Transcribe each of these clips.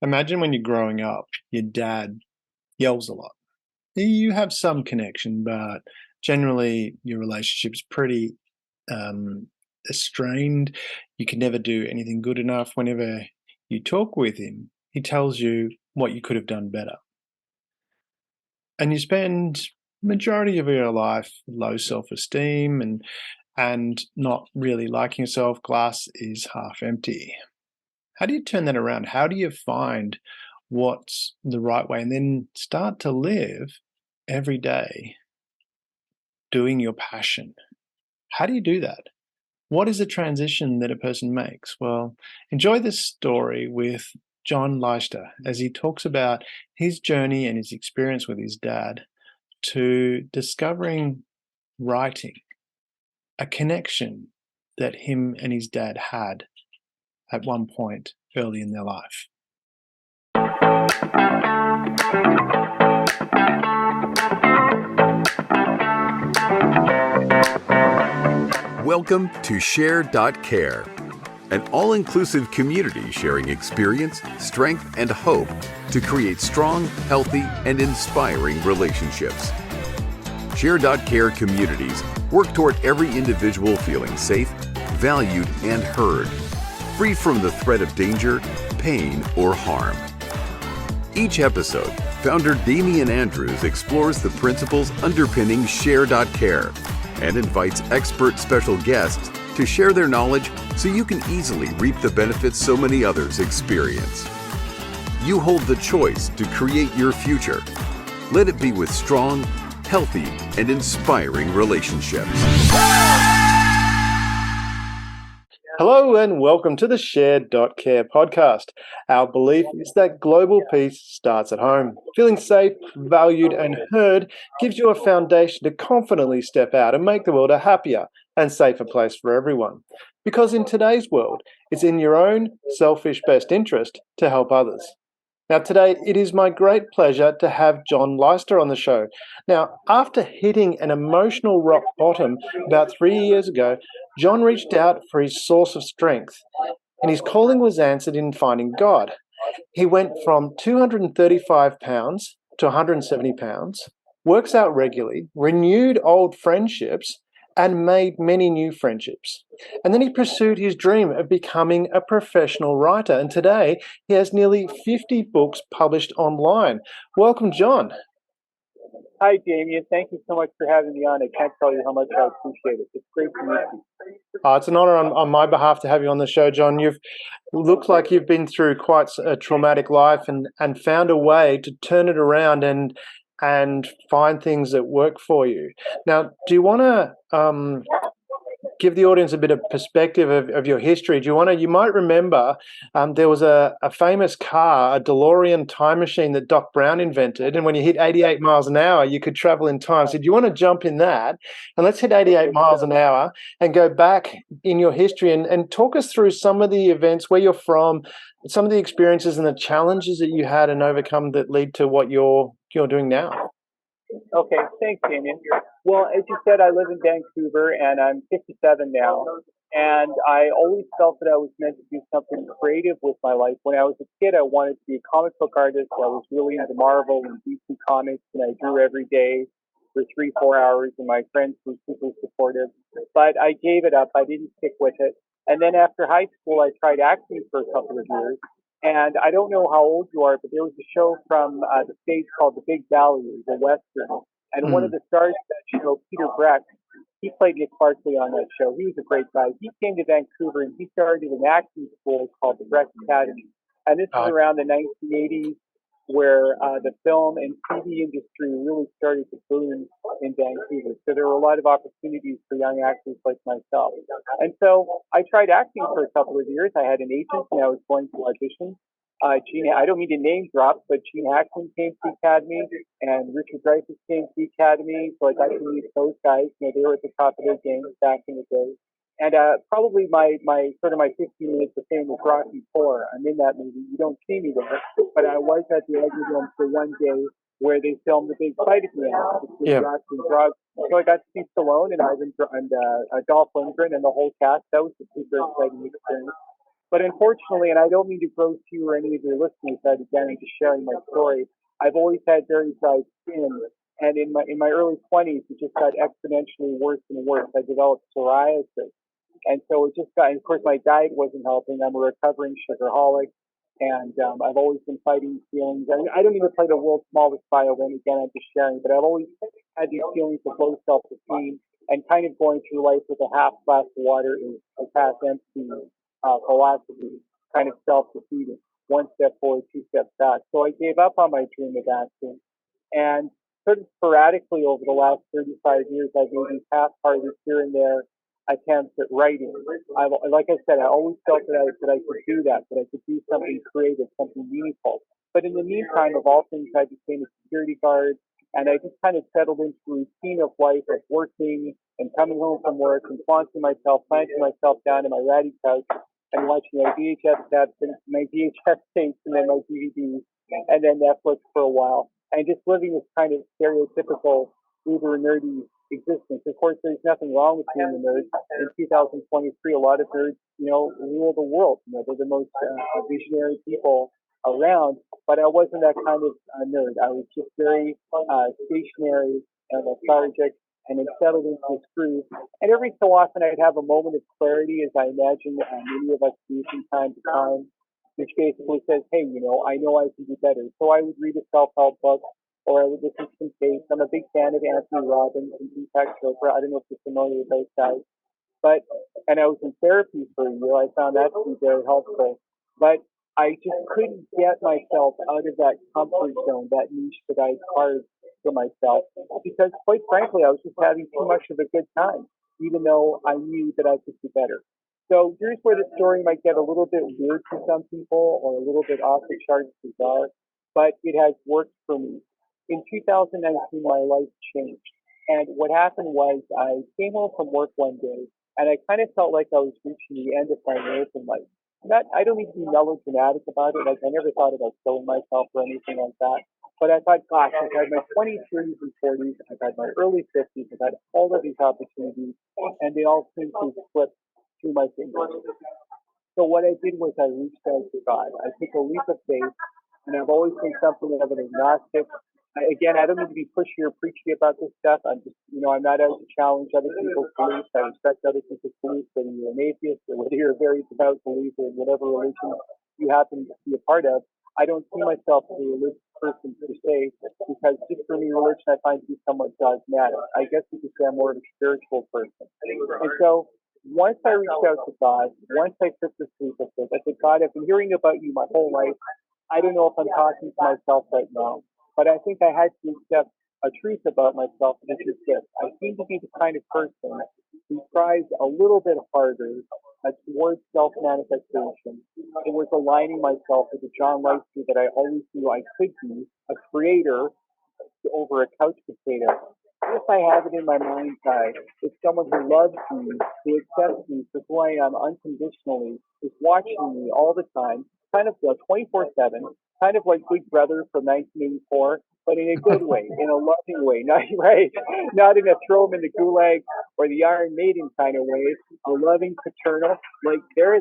Imagine when you're growing up, your dad yells a lot. You have some connection, but generally your relationship's pretty um, strained. You can never do anything good enough. Whenever you talk with him, he tells you what you could have done better. And you spend majority of your life with low self-esteem and not really liking yourself. Glass is half empty. How do you turn that around? How do you find what's the right way and then start to live every day doing your passion? How do you do that? What is the transition that a person makes? Well, enjoy this story with John Leister as he talks about his journey and his experience with his dad to discovering writing, a connection that him and his dad had at one point early in their life. Welcome to Share.care, an all-inclusive community sharing experience, strength, and hope to create strong, healthy, and inspiring relationships. Share.care communities work toward every individual feeling safe, valued, and heard, free from the threat of danger, pain, or harm. Each episode, founder Damian Andrews explores the principles underpinning Share.care and invites expert special guests to share their knowledge so you can easily reap the benefits so many others experience. You hold the choice to create your future. Let it be with strong, healthy, and inspiring relationships. Hello and welcome to the Share.care podcast. Our belief is that global peace starts at home. Feeling safe, valued, and heard gives you a foundation to confidently step out and make the world a happier and safer place for everyone. Because in today's world, it's in your own selfish best interest to help others. Now, today, it is my great pleasure to have John Leister on the show. Now, after hitting an emotional rock bottom about 3 years ago, John reached out for his source of strength, and his calling was answered in finding God. He went from 235 pounds to 170 pounds, works out regularly, renewed old friendships, and made many new friendships. And then he pursued his dream of becoming a professional writer. And today he has nearly 50 books published online. Welcome, John. Hi, Damien. Thank you so much for having me on. I can't tell you how much I appreciate it. It's great to meet you. It's an honor on my behalf to have you on the show, John. You've looked like you've been through quite a traumatic life and found a way to turn it around and find things that work for you. Now, do you want to give the audience a bit of perspective of your history? You might remember there was a famous car, a DeLorean time machine that Doc Brown invented, and when you hit 88 miles an hour, you could travel in time. So do you want to jump in that? And let's hit 88 miles an hour and go back in your history and talk us through some of the events, where you're from, some of the experiences and the challenges that you had and overcome that lead to what you're doing now. Okay, thanks, Damien. Well, as you said, I live in Vancouver, and I'm 57 now. And I always felt that I was meant to do something creative with my life. When I was a kid, I wanted to be a comic book artist. I was really into Marvel and DC Comics, and I drew every day for 3-4 hours, and my friends were super supportive. But I gave it up. I didn't stick with it. And then after high school, I tried acting for a couple of years. And I don't know how old you are, but there was a show from the States called The Big Valley. It was a Western. And one of the stars of that show, Peter Breck, he played Nick Barkley on that show. He was a great guy. He came to Vancouver and he started an acting school called the Breck Academy. And this was around the 1980s, where the film and TV industry really started to boom in Vancouver. So there were a lot of opportunities for young actors like myself. And so I tried acting for a couple of years. I had an agent and I was going to auditions. I don't mean to name drop, but Gene Hackman came to the Academy and Richard Dreyfuss came to the Academy. So I got to meet those guys. They were at the top of their game back in the day. And probably my 15 minutes of fame was Rocky IV. I'm in that movie. You don't see me there, but I was at the Edgar Dome for one day where they filmed the big fight at the end between Rocky and Drago. So I got to see Stallone and Dolph Lundgren and the whole cast. That was a super exciting experience. But unfortunately, and I don't mean to gross you or any of your listeners out again into sharing my story, I've always had very dry skin, and in my early 20s, it just got exponentially worse and worse. I developed psoriasis, and so it just got. And of course, my diet wasn't helping. I'm a recovering sugarholic, and I've always been fighting these feelings. I don't even play the world's smallest violin. Again, I'm just sharing, but I've always had these feelings of low self-esteem and kind of going through life with a half glass of water is a half empty philosophy, kind of self-defeating. One step forward, two steps back. So I gave up on my dream of acting, and sort of sporadically over the last 35 years, I've made these half-hearted here and there attempts at writing. Like I said, I always felt that I could do that I could do something creative, something meaningful. But in the meantime, of all things, I became a security guard, and I just kind of settled into a routine of life of working and coming home from work and planting myself down in my ratty couch and watching my VHS tapes and then my DVDs and then Netflix for a while and just living this kind of stereotypical uber nerdy existence. Of course, there's nothing wrong with being a nerd. In 2023, a lot of nerds, rule the world. They're the most visionary people around. But I wasn't that kind of nerd. I was just very stationary and lethargic and then settled into this groove. And every so often I'd have a moment of clarity, as I imagine many of us do from time to time, which basically says, hey, I know I can do better. So I would read a self-help book or I would listen to some tapes. I'm a big fan of Anthony Robbins and Deepak Chopra. I don't know if you're familiar with those guys. And I was in therapy for a year. I found that to be very helpful. But I just couldn't get myself out of that comfort zone, that niche that I carved for myself, because quite frankly, I was just having too much of a good time, even though I knew that I could do better. So here's where the story might get a little bit weird to some people or a little bit off the charts bizarre, but it has worked for me. In 2019, my life changed. And what happened was I came home from work one day and I kind of felt like I was reaching the end of my American life. I don't need to be melodramatic about it. Like I never thought about killing myself or anything like that. But I thought, gosh, I've had my 20s, 30s, and 40s. I've had my early 50s. I've had all of these opportunities, and they all seem to slip through my fingers. So what I did was I reached out to God. I took a leap of faith, and I've always been something of an agnostic. Again, I don't need to be pushy or preachy about this stuff. I'm just, I'm not out to challenge other people's beliefs. I respect other people's beliefs, whether you're an atheist or whether you're a very devout believer in whatever religion you happen to be a part of. I don't see myself as a religious person per se, because just for me, religion I find to be somewhat dogmatic. I guess you could say I'm more of a spiritual person. And so once I reached out to God, once I took this leap of faith, I said, God, I've been hearing about you my whole life. I don't know if I'm talking to myself right now, but I think I had to accept a truth about myself, which is this. I seem to be the kind of person who tries a little bit harder towards self-manifestation, towards aligning myself with the John Leister that I always knew I could be, a creator over a couch potato. If I have it in my mind's eye, it's someone who loves me, who accepts me for who I am unconditionally, is watching me all the time, kind of 24/7, kind of like Big Brother from 1984, but in a good way, in a loving way, not right, not in a throw them in the gulag or the Iron Maiden kind of way, a loving, paternal, like there,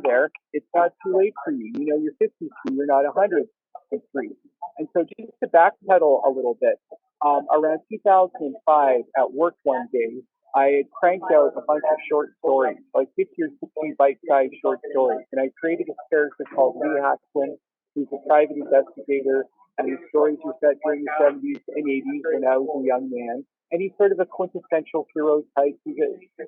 it's not too late for you. You're 53, you're not 103. And so just to backpedal a little bit, around 2005 at work one day, I had cranked out a bunch of short stories, like 50 or 60 bite-sized short stories. And I created a character called Lee Haxton, who's a private investigator. And his stories were set during the 70s and 80s when I was a young man. And he's sort of a quintessential hero type.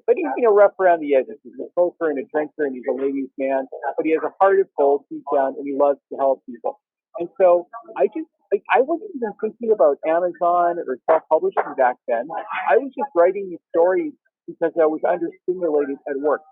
But he's, rough around the edges. He's a smoker and a drinker, and he's a ladies' man. But he has a heart of gold deep down, and he loves to help people. And so I wasn't even thinking about Amazon or self-publishing back then. I was just writing these stories because I was understimulated at work.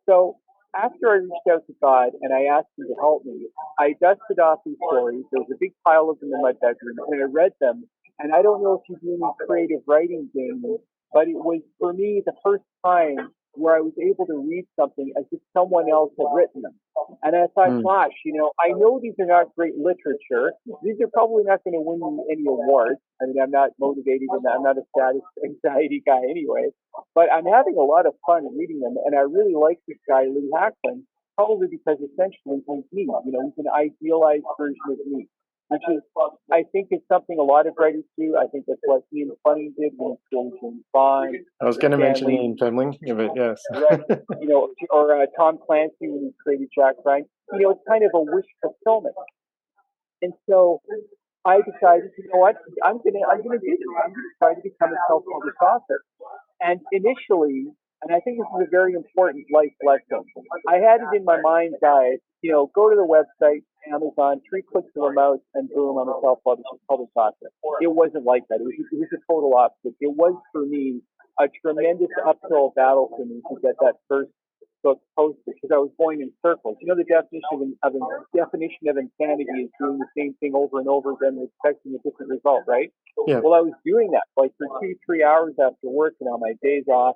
So after I reached out to God and I asked him to help me, I dusted off these stories. There was a big pile of them in my bedroom, and I read them. And I don't know if you do any creative writing, Damien, but it was for me the first time where I was able to read something as if someone else had written them. And I thought, gosh, I know these are not great literature. These are probably not going to win me any awards. I mean, I'm not motivated and I'm not a status anxiety guy anyway, but I'm having a lot of fun reading them. And I really like this guy, Lee Hackman. probably because essentially he's me. He's an idealized version of me, which is, I think, is something a lot of writers do. I think that's what Ian Fleming did when he created James Bond, I was going to mention Stanley, Ian Fleming, but yes. right? Or Tom Clancy when he created Jack Ryan. It's kind of a wish fulfillment. And so I decided, what, I'm gonna do this. I'm gonna try to become a self-published author. And initially, and I think this is a very important life lesson, I had it in my mind's eye, go to the website, Amazon, 3 clicks of a mouse, and boom, I'm a self-published author. It wasn't like that. It was a total opposite. It was, for me, a tremendous uphill battle for me to get that first book posted because I was going in circles. The definition of insanity is doing the same thing over and over again and expecting a different result, right? Yeah. Well, I was doing that like for 2-3 hours after work and on my days off,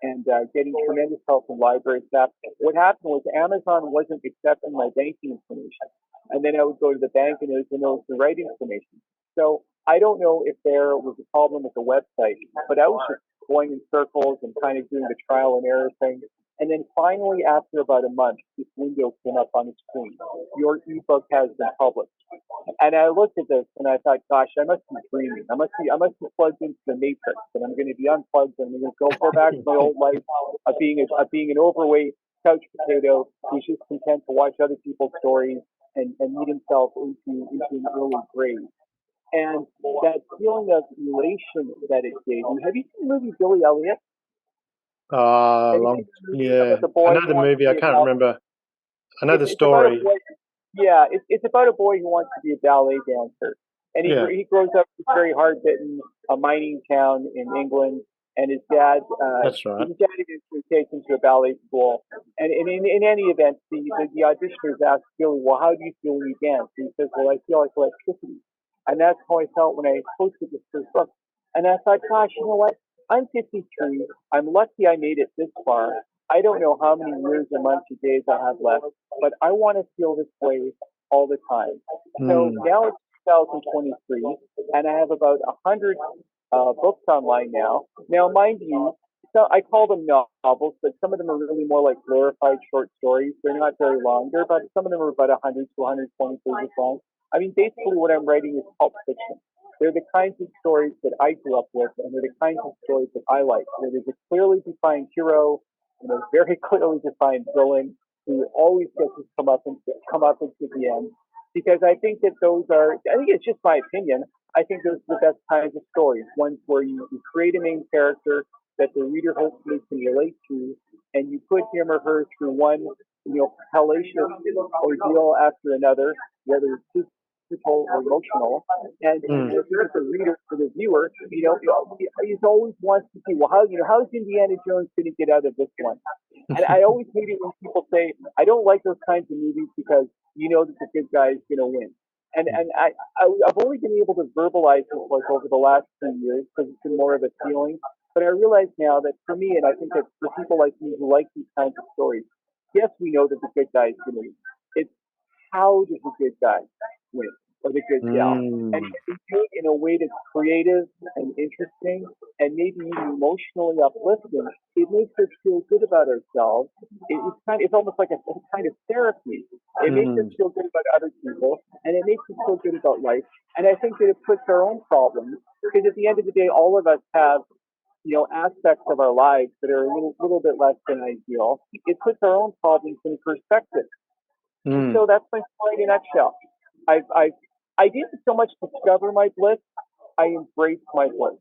and getting tremendous help from library staff. What happened was Amazon wasn't accepting my banking information, and then I would go to the bank and it was the right information. So I don't know if there was a problem with the website, but I was just going in circles and kind of doing the trial and error thing. And then finally, after about a month, this window came up on the screen. Your ebook has been published. And I looked at this and I thought, gosh, I must be dreaming. I must be plugged into the matrix, and I'm going to be unplugged, and I'm going to go back to my old life of being an overweight couch potato who's just content to watch other people's stories and meet himself into an early grave. And that feeling of elation that it gave me. Have you seen the movie Billy Elliot? Have you Long, seen the movie yeah. about the I boy know who the wants to movie. I be a can't remember. I know the it's about a story. boy. Yeah, it's about a boy who wants to be a ballet dancer, and Yeah, he grows up in this very hard bitten a mining town in England, and that's right. his dad eventually takes him to a ballet school, and in any event, the auditioners ask Billy, well, how do you feel when you dance? And he says, well, I feel like electricity, and that's how I felt when I posted this first book, and I thought, gosh, you know what? I'm 53. I'm lucky I made it this far. I don't know how many years or months or days I have left, but I want to feel this way all the time. So Mm. now it's 2023, and I have about 100 books online now. Now, mind you, so I call them novels, but some of them are really more like glorified short stories. They're not very long. Some of them are about 100 to 120 pages long. I mean, basically, what I'm writing is pulp fiction. They're the kinds of stories that I grew up with, and they're the kinds of stories that I like. There's a clearly defined hero, and a very clearly defined villain who always gets his come up into the end. Because I think that I think it's just my opinion. I think those are the best kinds of stories. Ones where you create a main character that the reader hopefully can relate to, and you put him or her through one, hellacious ordeal after another, whether it's physical or emotional. And Mm. I think as a reader, for the viewer, he always wants to see, well, how's Indiana Jones going to get out of this one? And I always hate it when people say, I don't like those kinds of movies because you know that the good guy is going to win. And I've only been able to verbalize this like over the last 2 years because it's been more of a feeling. But I realize now that for me, and I think that for people like me who like these kinds of stories, yes, we know that the good guy is going to win. It's how does the good guy win or the good gal? And Mm. if we do it in a way that's creative and interesting and maybe even emotionally uplifting, it makes us feel good about ourselves. It's almost like a kind of therapy. It makes us Mm. feel good about other people, and it makes us feel good about life. And I think that it puts our own problems, because at the end of the day, all of us have aspects of our lives that are a little bit less than ideal. It puts our own problems in perspective. And Mm. so that's my story in a nutshell. I didn't so much discover my bliss. I embraced my bliss.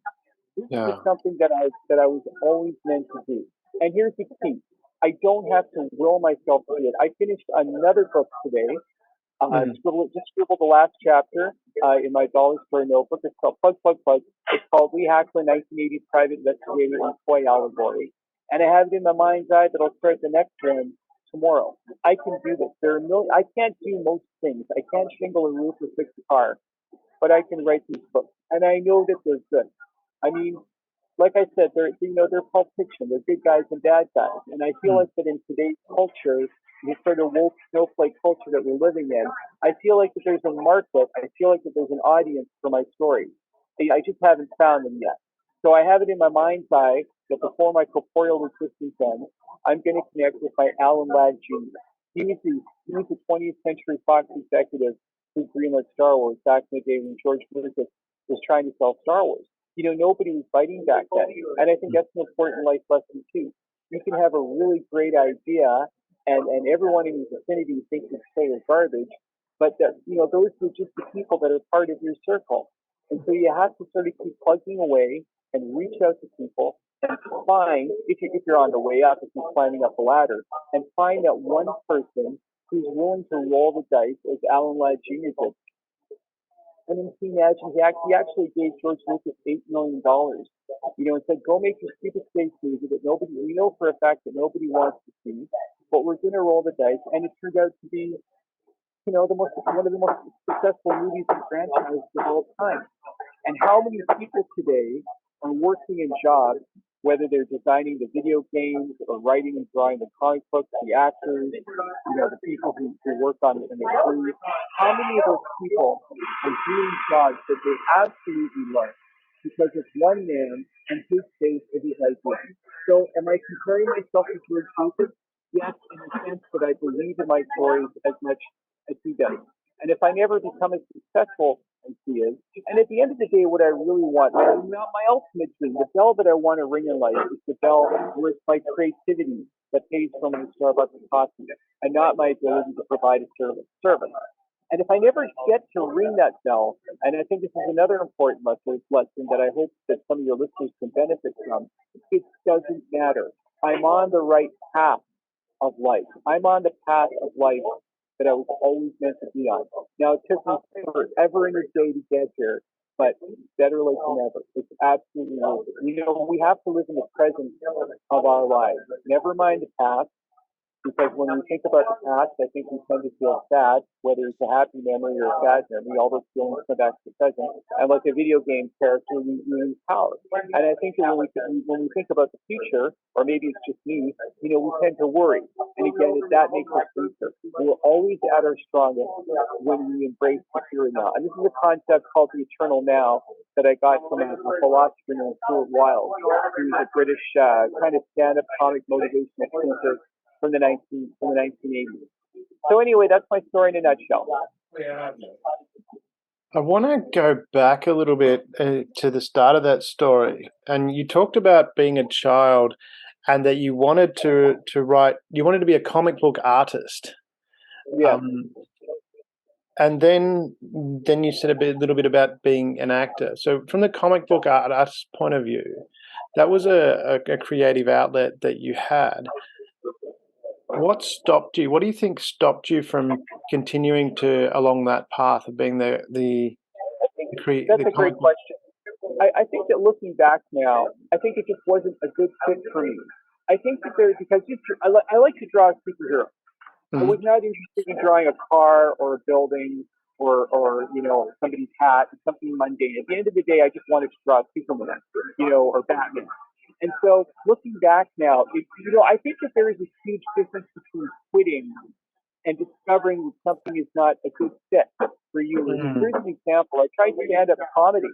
This is Yeah. something that I was always meant to do. And here's the key. I don't have to will myself to do it. I finished another book today. Mm. Scribbled the last chapter in my dollar store notebook. It's called Plug. It's called Lee Hackman, 1980s Private Investigator and Toy Allegory. And I have it in my mind's eye that I'll start the next one tomorrow. I can do this. I can't do most things. I can't shingle a roof or fix a car, but I can write these books. And I know that they're good. I mean, like I said, they're pulp fiction. They're good guys and bad guys. And I feel Mm. like that in today's culture, this sort of woke snowflake culture that we're living in, I feel like that there's a market. I feel like that there's an audience for my stories. I just haven't found them yet. So I have it in my mind's eye that before my corporeal existence ends, I'm going to connect with my Alan Ladd Jr. He was the 20th Century Fox executive who greenlit Star Wars back in the day when George Lucas was trying to sell Star Wars. Nobody was fighting back then, and I think that's an important life lesson too. You can have a really great idea, and everyone in your vicinity thinks it's total garbage, but those are just the people that are part of your circle, and so you have to sort of keep plugging away and reach out to people and find, if you're on the way up, if you're climbing up the ladder, and find that one person who's willing to roll the dice, as Alan Ladd Jr. did. And then can you imagine, he actually gave George Lucas $8 million, and said, go make your stupid space movie that nobody, we know for a fact that nobody wants to see, but we're going to roll the dice. And it turned out to be, one of the most successful movies and franchises of all time. And how many people today are working in jobs, whether they're designing the video games or writing and drawing the comic books, the actors, the people who work on it in the crew, how many of those people are doing jobs that they absolutely love because of one man and his faith of his idea? So am I comparing myself to George Lucas? Yes, in the sense that I believe in my stories as much as he does. And if I never become as successful as he is, and at the end of the day, what I really want, my ultimate dream, the bell that I want to ring in life is the bell where it's my creativity that pays for my Starbucks coffee and not my ability to provide a service. And if I never get to ring that bell, and I think this is another important lesson that I hope that some of your listeners can benefit from, it doesn't matter. I'm on the right path of life. I'm on the path of life that I was always meant to be on. Now, it took me forever in a day to get here, but better late than never. It's absolutely worth it. We have to live in the present of our lives. Never mind the past, because when we think about the past, I think we tend to feel sad, whether it's a happy memory or a sad memory. All those feelings come back to the present. And like a video game character, we lose power. And I think that when we think about the future, or maybe it's just me, we tend to worry. And again, that makes us weaker. We're always at our strongest when we embrace the here and now. And this is a concept called the eternal now that I got from a philosopher named Stuart Wilde, who's a British kind of stand-up comic motivational thinker from the 1980s. So anyway, that's my story in a nutshell. I want to go back a little bit to the start of that story. And you talked about being a child and that you wanted to write, you wanted to be a comic book artist. Yeah. And then you said a little bit about being an actor. So from the comic book artist point of view, that was a creative outlet that you had. What stopped you? What do you think stopped you from continuing along that path of being That's a great question. I think that looking back now, I think it just wasn't a good fit for me. I think that because I like to draw superheroes. I was not interested in drawing a car or a building or somebody's hat, something mundane. At the end of the day, I just wanted to draw Superman, or Batman. And so looking back now, I think that there is a huge difference between quitting and discovering that something is not a good fit for you. Here's an example. I tried stand-up comedy.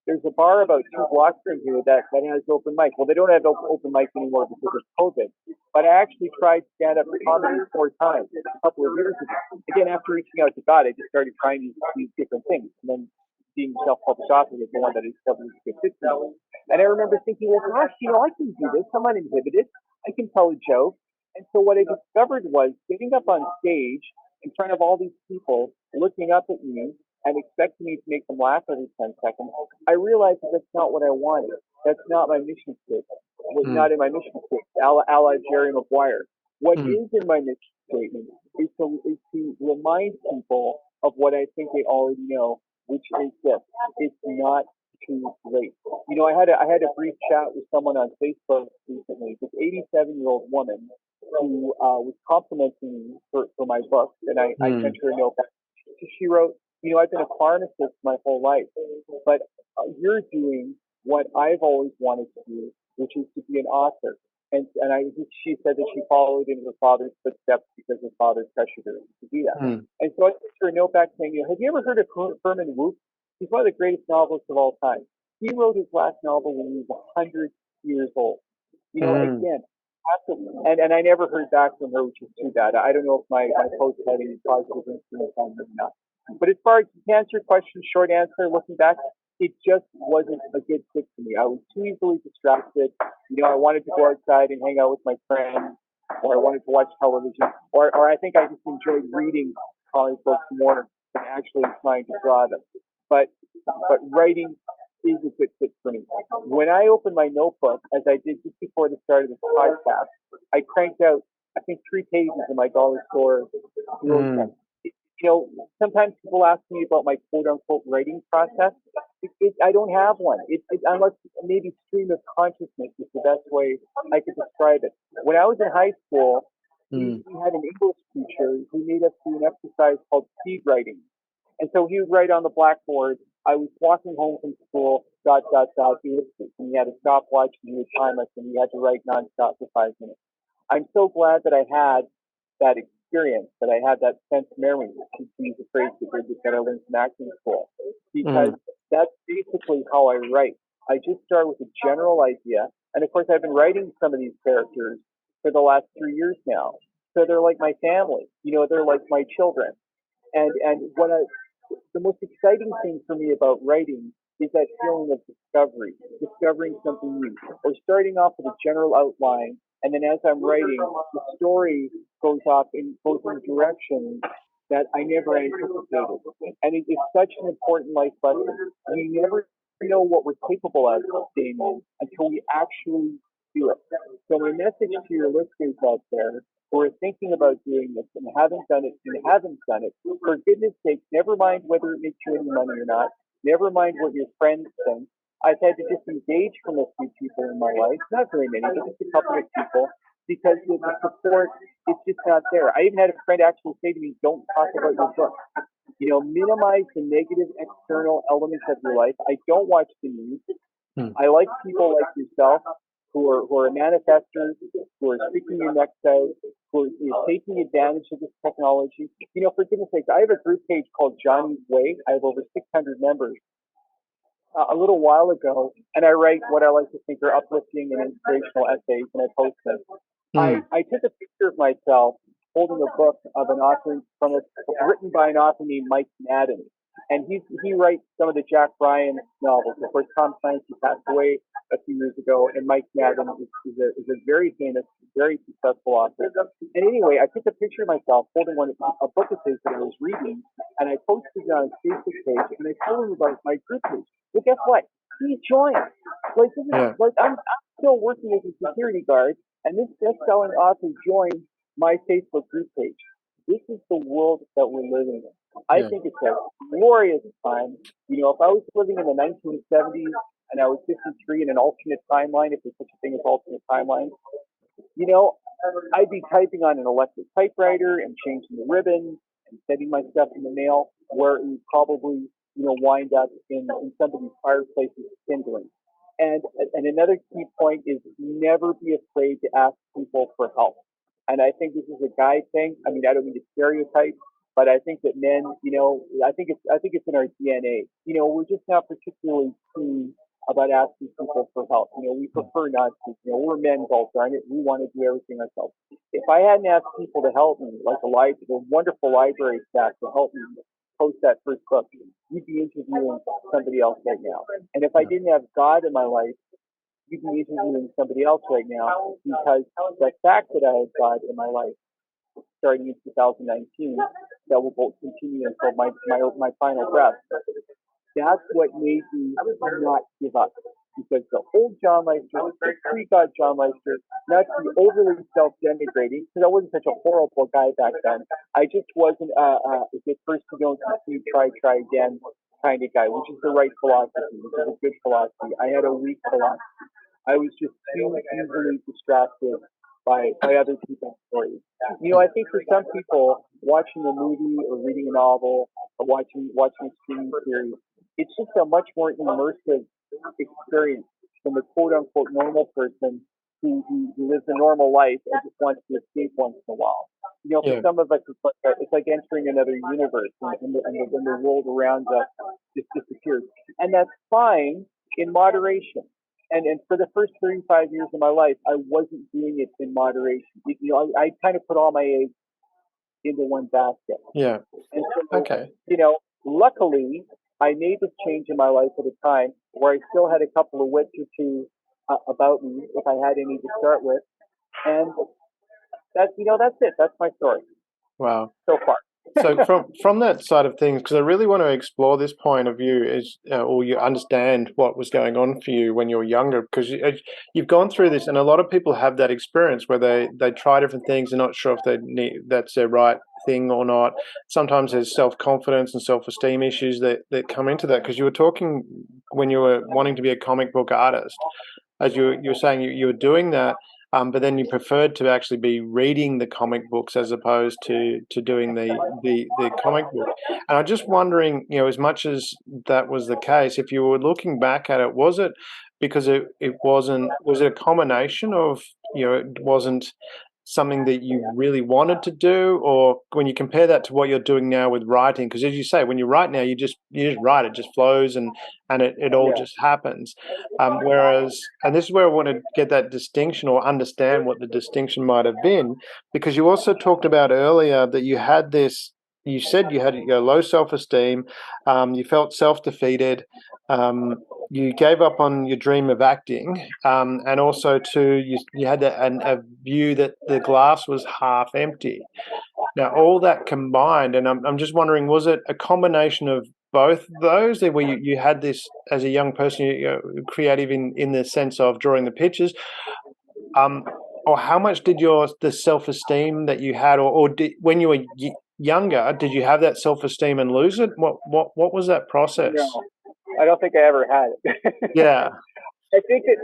There's a bar about 2 blocks from here that has open mic. Well, they don't have open mic anymore because of COVID. But I actually tried stand-up comedy 4 times a couple of years ago. Again, after reaching out to God, I just started trying these different things. And then being self-published author was the one that I discovered was a good fit for me. And I remember thinking, well, gosh, I can do this. I'm uninhibited. I can tell a joke. And so what I discovered was getting up on stage in front of all these people looking up at me and expecting me to make them laugh every 10 seconds. I realized that that's not what I wanted. That's not my mission statement. It was not in my mission statement, a la Jerry Maguire. What is in my mission statement is to remind people of what I think they already know, which is this: it's not too late. I had a brief chat with someone on Facebook recently, this 87-year-old woman who was complimenting me for my book, and I sent her a note back. She wrote, I've been a pharmacist my whole life, but you're doing what I've always wanted to do, which is to be an author. And she said that she followed in her father's footsteps because her father pressured her to do that. And so I sent her a note back saying, have you ever heard of Herman Wouk? He's one of the greatest novelists of all time. He wrote his last novel when he was 100 years old. Again, Absolutely. And I never heard back from her, which is too bad. I don't know if my post had any positive influence on her or not. But as far as to answer your question, short answer, looking back, it just wasn't a good fit for me. I was too easily distracted. I wanted to go outside and hang out with my friends, or I wanted to watch television, or I think I just enjoyed reading comic books more than actually trying to draw them. But but writing is a good fit for me. When I opened my notebook, as I did just before the start of this podcast, I cranked out, I think, 3 pages in my dollar store Mm. notebook. Sometimes people ask me about my quote unquote writing process. I don't have one. Unless maybe stream of consciousness is the best way I could describe it. When I was in high school, Mm. we had an English teacher who made us do an exercise called speed writing. And so he would write on the blackboard, I was walking home from school, dot, dot, dot, ellipses. And he had a stopwatch and he would time us and we had to write nonstop for 5 minutes. I'm so glad that I had that experience, that I had that sense of memory, to use a phrase that I learned from acting school, because Mm. that's basically how I write. I just start with a general idea. And of course, I've been writing some of these characters for the last 3 years now. So they're like my family, they're like my children. And the most exciting thing for me about writing is that feeling of discovery, discovering something new, or starting off with a general outline, and then as I'm writing, the story goes in a direction that I never anticipated. And it is such an important life lesson. We never know what we're capable of, Damien, until we actually do it. So my message to your listeners out there who are thinking about doing this and haven't done it, for goodness sake, never mind whether it makes you any money or not. Never mind what your friends think. I've had to disengage from a few people in my life, not very many, but just a couple of people, because the support is just not there. I even had a friend actually say to me, "Don't talk about your book. Minimize the negative external elements of your life. I don't watch the news. Mm. I like people like yourself who are manifestors, who are sticking your necks out, who are taking advantage of this technology. For goodness sakes, I have a group page called Johnny's Way. I have over 600 members. A little while ago, and I write what I like to think are uplifting and inspirational essays, and I post them. I, Mm. I took a picture of myself holding a book of an author written by an author named Mike Madden, and he writes some of the Jack Ryan novels. Of course, Tom Clancy passed away a few years ago, and Mike Madden is a very famous, very successful author. And anyway, I took a picture of myself holding a book of his that I was reading, and I posted it on his Facebook page, and I told him about my group page. But guess what? He joined. Yeah. I'm still working as a security guard, and this best-selling author joined my Facebook group page. This is the world that we're living in. I Yeah. think it's a glorious time. If I was living in the 1970s and I was 53 in an alternate timeline, if there's such a thing as alternate timeline, you know, I'd be typing on an electric typewriter and changing the ribbons and sending my stuff in the mail, where it would probably, wind up in somebody's fireplace's kindling. And another key point is never be afraid to ask people for help. And I think this is a guy thing. I mean, I don't mean to stereotype, but I think that men, I think it's in our DNA. We're just not particularly keen about asking people for help. We prefer not to. We're men both, aren't it? We want to do everything ourselves. If I hadn't asked people to help me, like the wonderful library staff to help me post that first book, you'd be interviewing somebody else right now. And if I Yeah. didn't have God in my life, you'd be interviewing somebody else right now, because the fact that I have God in my life starting in 2019, that will continue until my final breath. That's what made me not give up. Because the old John Leister, the pre-God John Leister, not to be overly self-denigrating, because I wasn't such a horrible guy back then. I just wasn't the first to don't succeed, try again kind of guy, which is the right philosophy, which is a good philosophy. I had a weak philosophy. I was just too easily distracted by other people's stories. I think for some people, watching a movie or reading a novel or watching a streaming series, it's just a much more immersive experience than the quote unquote normal person who lives a normal life and just wants to escape once in a while. For Yeah. some of us, it's like entering another universe, and the world around us just disappears. And that's fine in moderation. And for the first 35 years of my life, I wasn't doing it in moderation. I kind of put all my eggs into one basket. Yeah. And so, Okay. luckily, I made this change in my life at a time where I still had a couple of wits or two about me, if I had any to start with. And that's it. That's my story Wow. so far. So from that side of things, because I really want to explore this point of view, is or you understand what was going on for you when you were younger, because you've gone through this, and a lot of people have that experience where they try different things, they're not sure if that's their right thing or not. Sometimes there's self-confidence and self-esteem issues that come into that. Because you were talking when you were wanting to be a comic book artist, as you were saying, you were doing that. But then you preferred to actually be reading the comic books as opposed to doing the comic book. And I'm just wondering, as much as that was the case, if you were looking back at it, was it because it wasn't, was it a combination of, it wasn't something that you really wanted to do, or when you compare that to what you're doing now with writing, because as you say, when you write now, you just write, it just flows, and it all Yeah. just happens. Whereas, and this is where I want to get that distinction or understand what the distinction might have been, because you also talked about earlier that you had this, you said you had low self-esteem, you felt self-defeated, you gave up on your dream of acting, and also too, you had a view that the glass was half empty. Now, all that combined, and I'm just wondering, was it a combination of both those, where you had this as a young person, creative in the sense of drawing the pictures, um, or how much did the self-esteem that you had, or when you were younger, did you have that self-esteem and lose it? What was that process? No, I don't think I ever had it. Yeah. I think that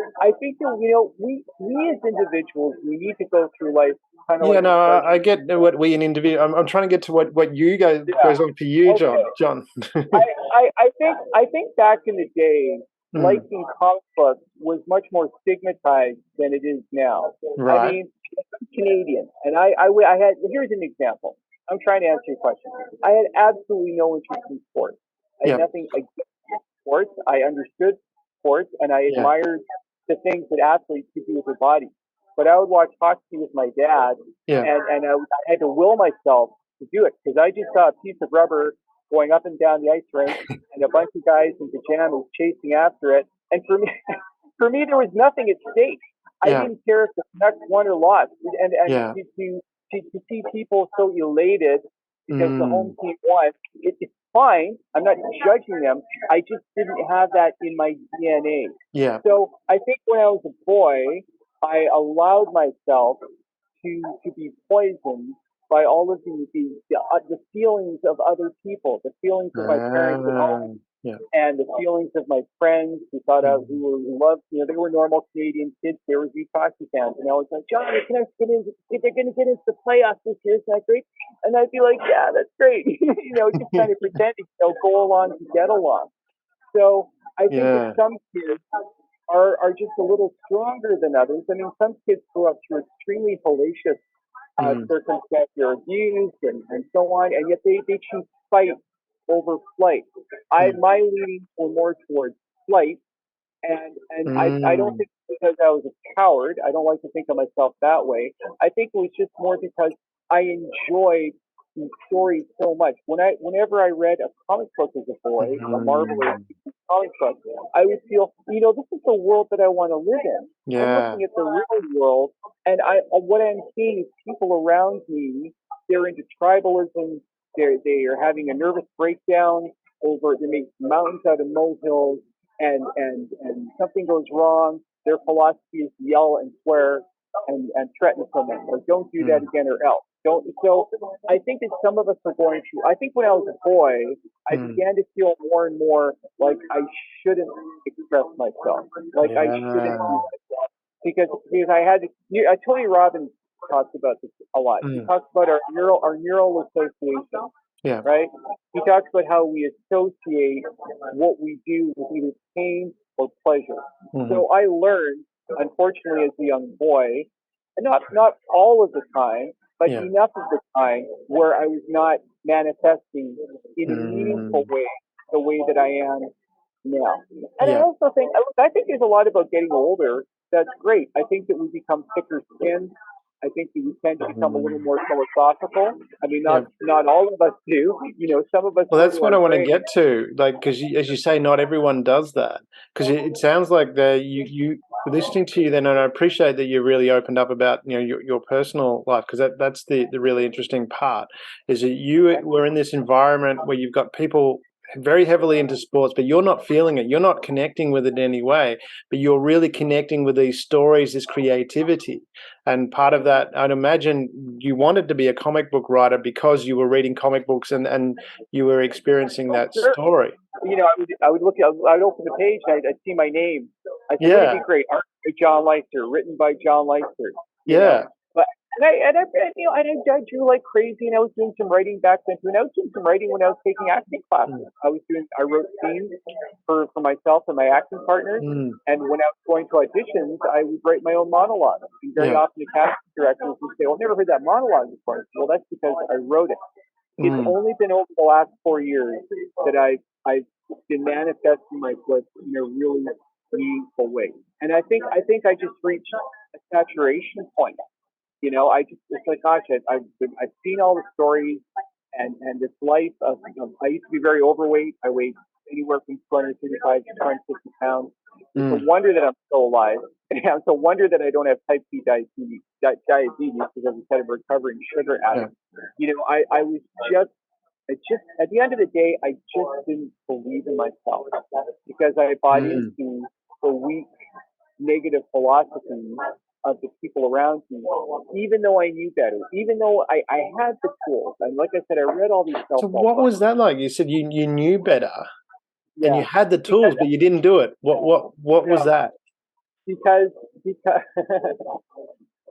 we as individuals, we need to go through life kind of Yeah, like no, a I treasure. get what we an individual. I'm trying to get to what you guys Yeah. goes on for you, John. Okay. John. I think back in the day, Mm, liking comic books was much more stigmatized than it is now. I right. mean, I'm Canadian, and I had, here's an example. I'm trying to answer your question. I had absolutely no interest in sports. I had Yeah. nothing against sports. I understood sports, and I Yeah. admired the things that athletes could do with their bodies. But I would watch hockey with my dad, Yeah. and I had to will myself to do it because I just saw a piece of rubber going up and down the ice rink and a bunch of guys in pajamas chasing after it. And for me, for me, there was nothing at stake. I Yeah. didn't care if the Canucks won or lost, and Yeah. to see people so elated because the home Mm, team won, it's fine. I'm not judging them. I just didn't have that in my DNA. yeah. So I think when I was a boy, I allowed myself to be poisoned by all of the feelings of other people, the feelings of my parents at home, Yeah. and the feelings of my friends who thought out Mm, who loved, they were normal Canadian kids. They were huge hockey fans, and I was like, John, can I get in? They're going to get into the playoffs this year. Isn't that great? And I'd be like, yeah, that's great. Just kind of pretending, go along to get along. So I think that yeah. some kids are just a little stronger than others. I mean, some kids grow up through extremely hellacious Mm, circumstance, they're abused and so on, and yet they choose fight over flight. mm, My leanings were more towards flight, and I don't mm, think it's because I was a coward. I don't like to think of myself that way. I think it was just more because I enjoyed the story so much. Whenever I read a comic book as a boy, a Marvel or mm, comic book, I would feel, this is the world that I want to live in. I'm yeah. looking at the real world, and what I'm seeing is people around me. They're into tribalism. They are having a nervous breakdown over. They make mountains out of molehills, and something goes wrong. Their philosophy is to yell and swear and threaten someone, or don't do that Mm, again, or else. Don't. So I think that some of us are going through. I think when I was a boy, I mm, began to feel more and more like I shouldn't express myself, like I shouldn't yeah. be myself, because I had. Tony Robbins talks about this a lot. He Mm, talks about our neural association, yeah. right? He talks about how we associate what we do with either pain or pleasure. Hmm. So I learned, unfortunately, as a young boy, and not all of the time, but Yeah. enough of the time where I was not manifesting in a meaningful Mm, way the way that I am now. And I Yeah. also think, I think there's a lot about getting older. That's great. I think that we become thicker skinned. I think that we tend to become a little Mm. more philosophical. I mean, Yeah. not all of us do. You know, some of us Well, go that's to what our I want to grave. get to, like, because as you say, not everyone does that. Because it sounds like listening to you, then, and I appreciate that you really opened up about your personal life, because that's the really interesting part, is that you were in this environment where you've got people very heavily into sports, but you're not feeling it, you're not connecting with it in any way, but you're really connecting with these stories, this creativity. And part of that, I'd imagine you wanted to be a comic book writer because you were reading comic books and you were experiencing Oh, that sure. story. You know, I would look, I'd open the page and I'd see my name. I said, wouldn't it Yeah, be great? Art by John Leister, written by John Leister. You know, yeah. but you know, I drew like crazy, and I was doing some writing back then too. And I was doing some writing when I was taking acting classes. Mm, I wrote scenes for myself and my acting partners. mm, And when I was going to auditions, I would write my own monologue. And very yeah. often the casting directors would say, "Well, I've never heard that monologue before." I said, well, that's because I wrote it. It's Mm, only been over the last 4 years that I've been manifesting my bliss in a really meaningful way. And I just reached a saturation point. You know, it's like, gosh, I've seen all the stories and this life of I used to be very overweight. I weighed anywhere from 235 to 250 pounds. It's a mm, wonder that I'm still alive. And it's a wonder that I don't have type 2 diabetes because instead of recovering sugar yeah. addict. You know, I was just I just at the end of the day, I just didn't believe in myself because I bought Mm. into the weak negative philosophy of the people around me, even though I knew better, even though I had the tools. And like I said, I read all these So self-help what books. was that like? You said you knew better and you Yeah. had the Because, tools, but you didn't do it. What was no, that? because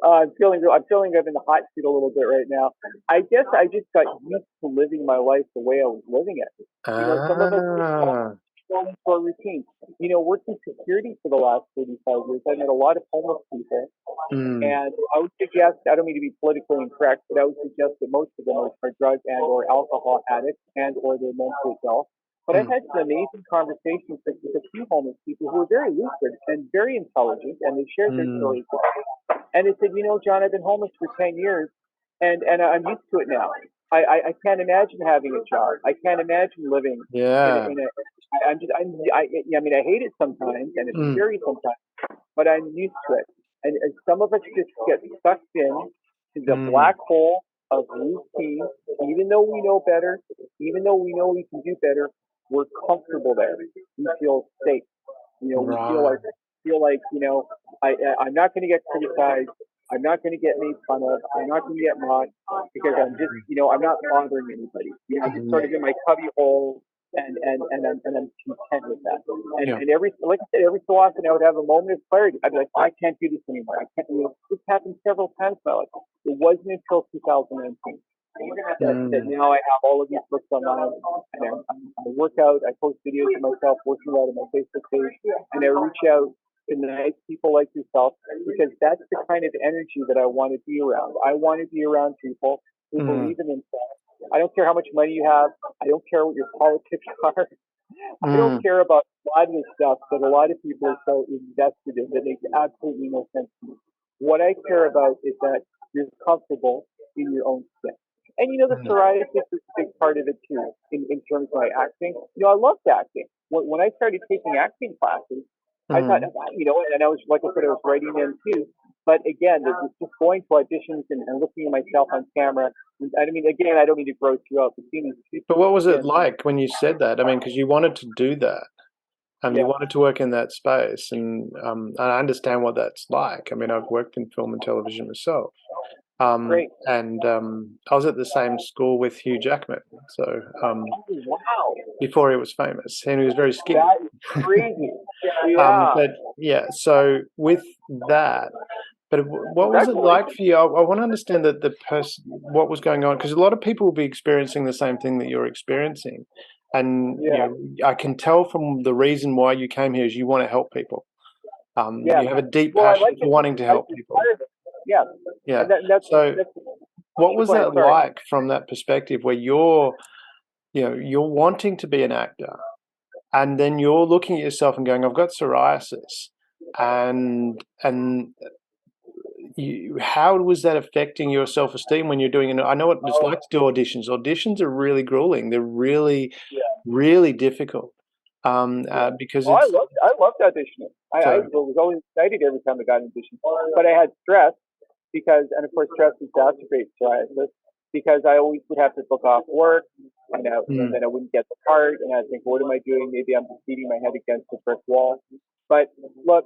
I'm feeling I'm in the hot seat a little bit right now. I guess I just got used to living my life the way I was living it. You know, some of us Ah. fall into our routine. You know, working security for the last 35 years, I met a lot of homeless people. Mm, And I would suggest, I don't mean to be politically incorrect, but I would suggest that most of them are drug and or alcohol addicts and or they're mentally ill. But I've mm, had some amazing conversations with a few homeless people who are very lucid and very intelligent, and they shared their mm. stories with me. And they said, you know, John, I've been homeless for 10 years, and I'm used to it now. I can't imagine having a job. I can't imagine living Yeah. in a I'm just, I mean, I hate it sometimes, and it's Mm, scary sometimes, but I'm used to it. And some of us just get sucked in to the mm. black hole of routine. Even though we know better, even though we know we can do better, we're comfortable there. We feel safe. You know, Right. feel like I'm not going to get criticized. I'm not going to get made fun of. I'm not going to get mocked because I'm just Mm, I'm not bothering anybody. You know, I'm just sort mm. of in my cubby hole and I'm content with that. Yeah. And like I said, every so often I would have a moment of clarity. I'd be like, I can't do this anymore. I can't. You know, this happened several times in my life. It wasn't until 2019 that Mm, now I have all of these books online, and I work out. I post videos of myself working out on my Facebook page, and I reach out to nice people like yourself because that's the kind of energy that I want to be around. I want to be around people who mm, believe in themselves. I don't care how much money you have. I don't care what your politics are. I don't mm. care about a lot of the stuff that a lot of people are so invested in that makes absolutely no sense to me. What I care about is that you're comfortable in your own skin. And you know, the Mm, psoriasis is a big part of it too, in terms of my acting. You know, I loved acting. When I started taking acting classes, I thought, mm. you know, and I was, like I said, I was writing them too. But again, just going to auditions and looking at myself on camera. I mean, again, I don't mean to gross you out, but seeing these But people what was it skin, like when you said that? I mean, because you wanted to do that. You yeah, wanted to work in that space, and I understand what that's like. I mean, I've worked in film and television myself, great. and I was at the same school with Hugh Jackman, so Oh, wow. before he was famous, and he was very skinny. That is crazy. Yeah. But yeah, so with that, but what was it like Congratulations. for you? I want to understand that the person, what was going on, because a lot of people will be experiencing the same thing that you're experiencing, and Yeah. I can tell from the reason why you came here is you want to help people. Yeah. You have a deep Well, passion for wanting to I like help this people. part of it. Yeah. Yeah. And So that's, what was go ahead. that Sorry. like from that perspective, where you're wanting to be an actor, and then you're looking at yourself and going, I've got psoriasis, and how was that affecting your self-esteem when you're doing it? I know what it's like to do auditions. Auditions are really grueling. They're really, Yeah. really difficult, Yeah. because Oh, it's I loved auditioning. I so. was always excited every time I got an audition. But I had stress because, and of course, stress exacerbates psoriasis because I always would have to book off work, and Mm. then I wouldn't get the part, and I think, what am I doing? Maybe I'm just beating my head against a brick wall. But look,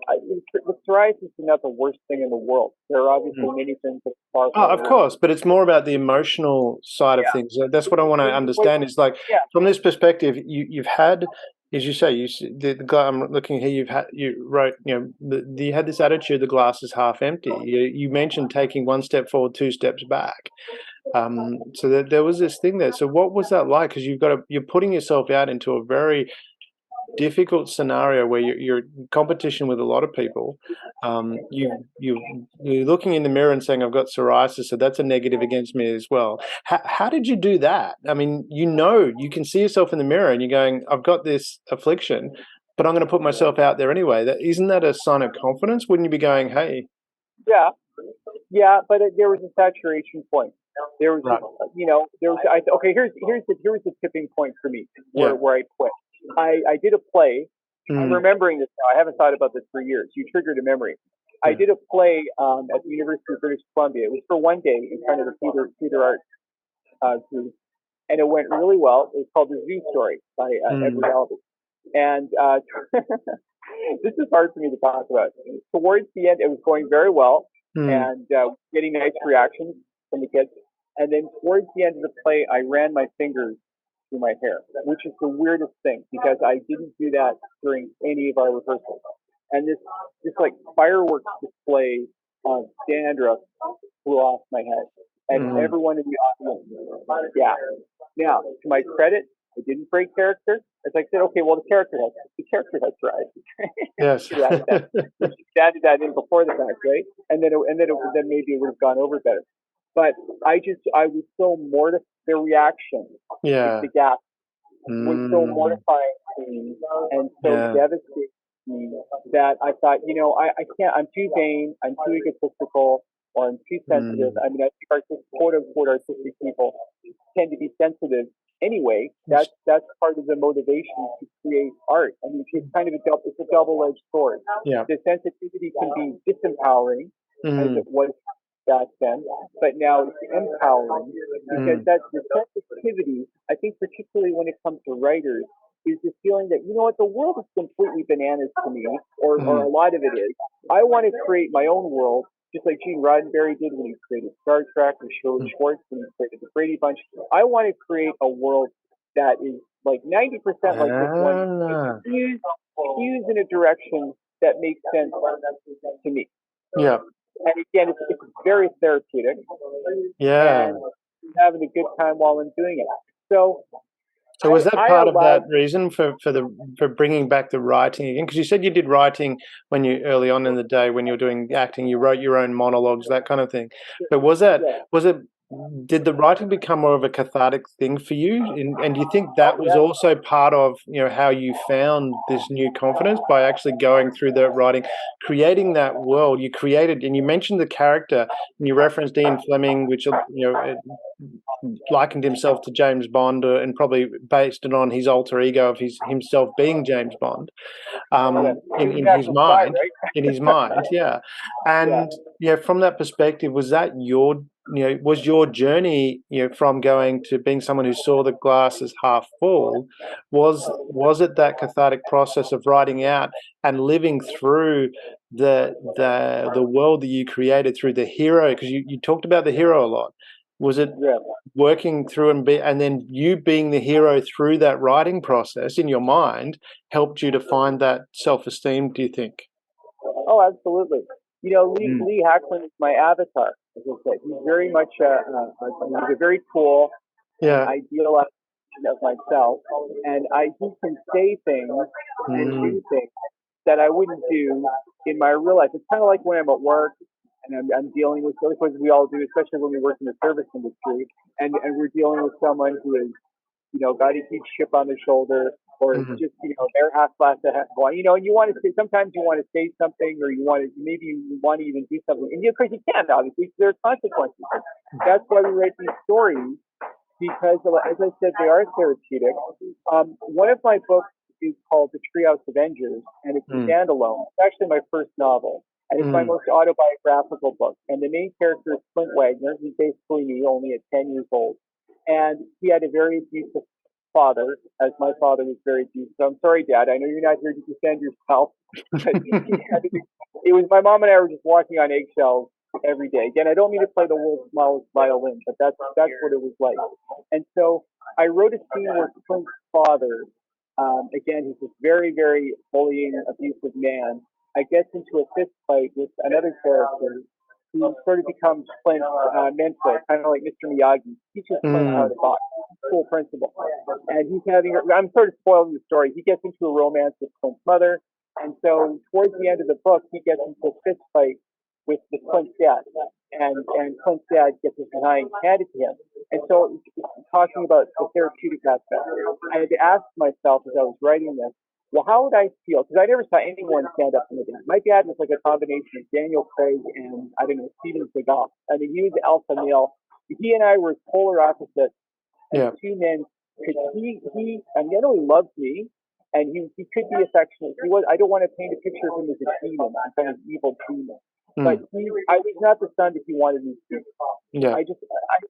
with psoriasis is not the worst thing in the world. There are obviously Mm. many things that are far, Oh, far of worse. course, but it's more about the emotional side of Yeah. things. That's what I want to understand. Is like, Yeah. from this perspective, you've had, as you say, the guy I'm looking here. You wrote, you had this attitude. The glass is half empty. You mentioned taking one step forward, two steps back. So there was this thing there. So what was that like? Because you're putting yourself out into a very difficult scenario where you're in competition with a lot of people. You're looking in the mirror and saying, "I've got psoriasis, so that's a negative against me as well." How did you do that? I mean, you can see yourself in the mirror and you're going, "I've got this affliction, but I'm going to put myself out there anyway." Isn't that a sign of confidence? Wouldn't you be going, "Hey, Yeah. Yeah, but there was a saturation point. There was right, just, there was. Okay, here's the tipping point for me yeah, where I quit. I did a play. I'm mm, remembering this now. I haven't thought about this for years. You triggered a memory. I yeah, did a play at the University of British Columbia. It was for one day in front of the theater art group, and it went really well. It was called The Zoo Story by Edward mm, Albee. And this is hard for me to talk about. Towards the end, it was going very well mm, and getting nice reactions from the kids. And then towards the end of the play, I ran my fingers through my hair, which is the weirdest thing because I didn't do that during any of our rehearsals. And this like fireworks display of dandruff flew off my head, and mm, everyone in the audience, yeah. Now, to my credit, I didn't break character. As I said, okay, well, the character has psoriasis. yes, Should have added that. Should have added that in before the fact, right? And then maybe it would have gone over better. But I was so mortified. The reaction, yeah, the gap, was so mm, mortifying to me and so yeah, devastating to me that I thought, I can't. I'm too vain. I'm too egotistical, or I'm too sensitive. mm. I mean, I think quote unquote artistic people tend to be sensitive anyway. It's- That's part of the motivation to create art. I mean, it's a double-edged sword. yeah. The sensitivity can be disempowering, as Mm, it was back then, but now it's empowering because mm, that's the sensitivity. I think particularly when it comes to writers, is the feeling that the world is completely bananas to me, or a mm, lot of it is. I want to create my own world, just like Gene Roddenberry did when he created Star Trek, or Shirley mm. Schwartz when he created the Brady Bunch. I want to create a world that is like 90% like this one, Ah, fused in a direction that makes sense to me. yeah, And again, it's very therapeutic, yeah. and I'm having a good time while I'm doing it. So So was that I part of that allowed, reason for bringing back the writing again? Because you said you did writing when you early on in the day when you were doing acting, you wrote your own monologues, that kind of thing. But yeah, was it did the writing become more of a cathartic thing for you? And do you think that oh was yeah, also part of how you found this new confidence by actually going through the writing, creating that world you created? And you mentioned the character, and you referenced Ian Fleming, which likened himself to James Bond, and probably based it on his alter ego of himself being James Bond, yeah. He was a in his natural spy, mind, right? yeah. Yeah. And from that perspective, was that was your journey, from going to being someone who saw the glass as half full, was it that cathartic process of writing out and living through the world that you created through the hero? Because you talked about the hero a lot. Was it Yeah. working through and then you being the hero through that writing process in your mind helped you to find that self-esteem, do you think? Oh, absolutely. Mm. Lee Hackman is my avatar. As I said, he's very much he's a very cool and Yeah. idealized version of myself, and he can say things and Mm. do things that I wouldn't do in my real life. It's kind of like when I'm at work and I'm dealing with, of course, we all do, especially when we work in the service industry, and we're dealing with someone who is got a huge chip on their shoulder, or Mm. just, their half glass of wine, and you want to say, sometimes you want to say something, or maybe you want to even do something, and of course you can't, obviously, there are consequences. That's why we write these stories, because, as I said, they are therapeutic. One of my books is called The Treehouse Avengers, and it's a Mm. standalone. It's actually my first novel, and it's my Mm. most autobiographical book. And the main character is Clint Wagner. He's basically me, only at 10 years old. And he had a very abusive father, as my father was very abusive. So I'm sorry, Dad. I know you're not here to defend yourself, but it was my mom and I were just walking on eggshells every day. Again, I don't mean to play the world's smallest violin, but that's what it was like. And so I wrote a scene where Clint's father, again, he's this very, very bullying, abusive man, gets into a fist fight with another character who sort of becomes Clint's mentor, kind of like Mr. Miyagi. Teaches Clint how Mm. to box, school principal. And he's I'm sort of spoiling the story. He gets into a romance with Clint's mother. And so towards the end of the book, he gets into a fist fight with Clint's dad. And Clint's dad gets his behind handed to him. And so, talking about the therapeutic aspect, I had to ask myself as I was writing this, well, how would I feel? Because I never saw anyone stand up for my dad. My dad was like a combination of Daniel Craig and, I don't know, Steven Seagal. I mean, he was the alpha male. He and I were polar opposites, and Yeah. two men. I mean, I know he loved me, and he could be affectionate. He was. I don't want to paint a picture of him as a demon, some kind of evil demon. But Mm. I was not the son that he wanted me to be. Yeah.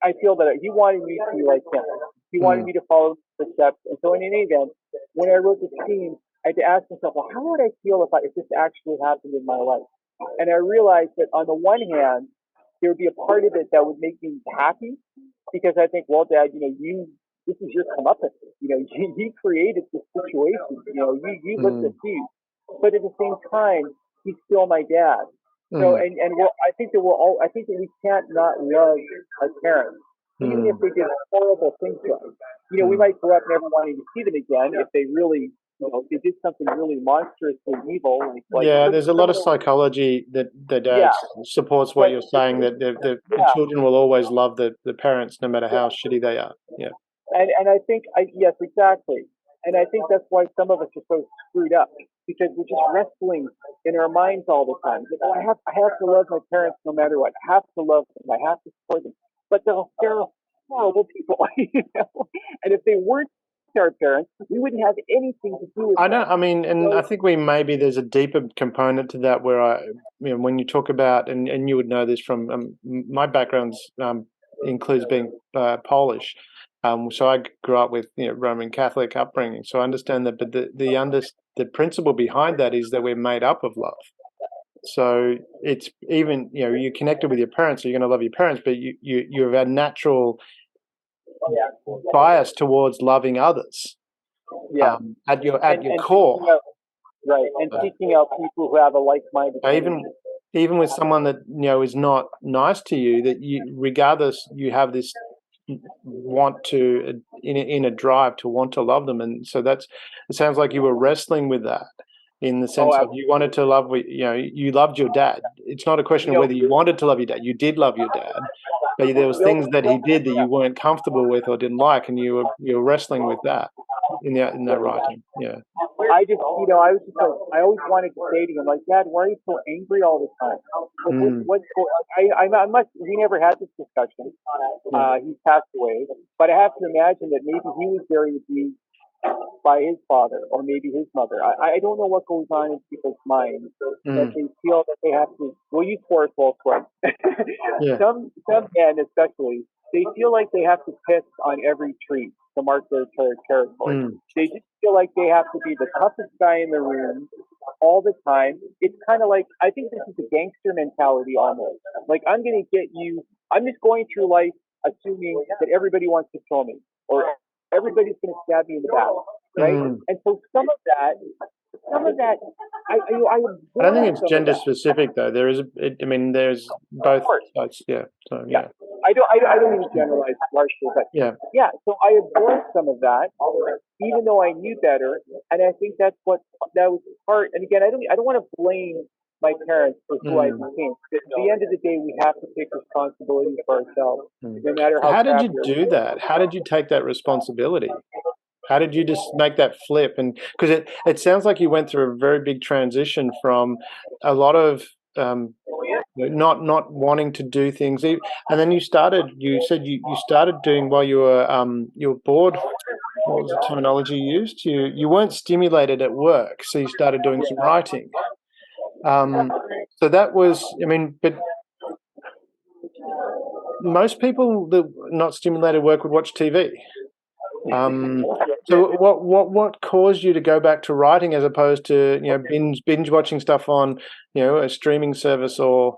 I feel that he wanted me to be like him. He wanted Mm. me to follow the steps. And so in any event, when I wrote the scene, I had to ask myself, well, how would I feel if this actually happened in my life? And I realized that on the one hand, there would be a part of it that would make me happy, because I think, well, Dad, this is your comeuppance. You created this situation. You lit the Mm. fuse. But at the same time, he's still my dad. So, Mm. I think that I think that we can't not love our parents, even if Mm. they did horrible things to us. We Mm. might grow up never wanting to see them again if they really, if they did something really monstrously evil, like Yeah, there's a lot of criminal. psychology that Yeah, supports what but you're saying, that the yeah, children will always love the parents no matter how shitty they are. Yeah. and I think yes, exactly, and I think that's why some of us are so screwed up, because we're just wrestling in our minds all the time. Like, oh, I have to love my parents no matter what. I have to love them. I have to support them. But they're horrible people, And if they weren't our parents, we wouldn't have anything to do with I them. don't. I mean, and I So think there's a deeper component to that where when you talk about, and you would know this from my background's includes being Polish, so I grew up with Roman Catholic upbringing, so I understand that. But the principle behind that is that we're made up of love. So it's even you're connected with your parents, so you're going to love your parents, but you have a natural bias towards loving others yeah, at your and core. right, and Uh, seeking out people who have a like-minded even energy. even with someone that is not nice to you, that regardless you have this want to in a drive to want to love them, and so it sounds like you were wrestling with that in the Oh, sense of you wanted to love, you loved your dad. It's not a question of whether you wanted to love your dad. You did love your dad, but there was things that he did that you weren't comfortable with or didn't like, and you were wrestling with that in that writing. Yeah. I just, I was just like, I always wanted to say to him, like, Dad, why are you so angry all the time? Mm. What's going on? I must, we never had this discussion. Yeah. He passed away, but I have to imagine that maybe he was very abused by his father or maybe his mother. I don't know what goes on in people's minds that Mm. they feel that they have to. Well, you swear, well, swear. Yeah. Some men, especially, they feel like they have to piss on every tree to mark their territory. Mm. They just feel like they have to be the toughest guy in the room all the time. It's kind of like, I think this is a gangster mentality almost. Like, I'm going to get you. I'm just going through life assuming that everybody wants to kill me, or everybody's going to stab me in the back, right? Mm. And so some of that, I I don't absorb think it's some of gender that. specific though. I mean, there's Of both course, sides. Yeah. So yeah. yeah. I don't mean to generalize largely, but Yeah. yeah. So I absorbed some of that, even though I knew better, and I think that was part. And again, I don't want to blame my parents for who I Mm. became. At the end of the day, we have to take responsibility for ourselves, Mm. no matter how How did you crappy our do that? How did you take that responsibility? How did you just make that flip? And because it sounds like you went through a very big transition from a lot of not wanting to do things, and then you started. You said you started doing while you were bored. What was the terminology you used? You weren't stimulated at work, so you started doing some writing. So that was, I mean, but most people that are not stimulated work would watch TV. So what caused you to go back to writing as opposed to binge watching stuff on a streaming service or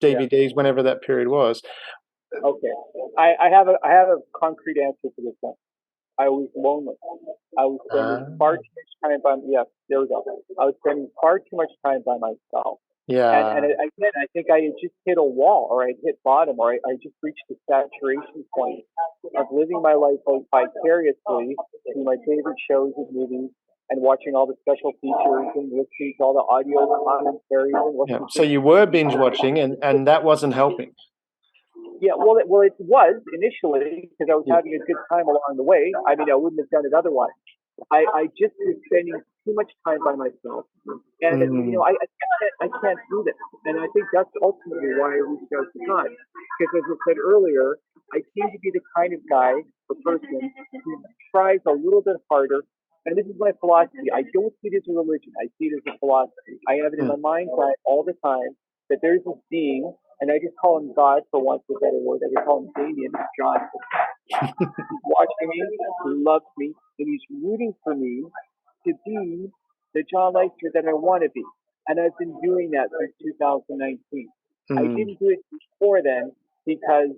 DVDs whenever that period was? Okay, I have a concrete answer for this one. I was lonely. I was spending far too much time by there we go. I was spending far too much time by myself. And Yeah, again, I think I had just hit a wall, or I'd hit bottom, or I just reached a saturation point of living my life vicariously through my favorite shows and movies, and watching all the special features and listening to all the audio commentaries and yeah. listening So you were binge watching, and that wasn't helping. yeah, well, it was initially because I was Yeah. having a good time along the way. I mean, I wouldn't have done it otherwise. I just was spending too much time by myself, and Mm, I can't do this. And I think that's ultimately why I reached out to God, because as I said earlier, I seem to be the kind of guy or person who tries a little bit harder. And this is my philosophy. I don't see it as a religion. I see it as a philosophy. I have it in mm, my mind's eye all the time that there's this being, and I just call him God for want of a better word. I just call him Damien, John. He's watching me, he loves me, and he's rooting for me to be the John Leister that I want to be. And I've been doing that since 2019. I mm, didn't do it before then because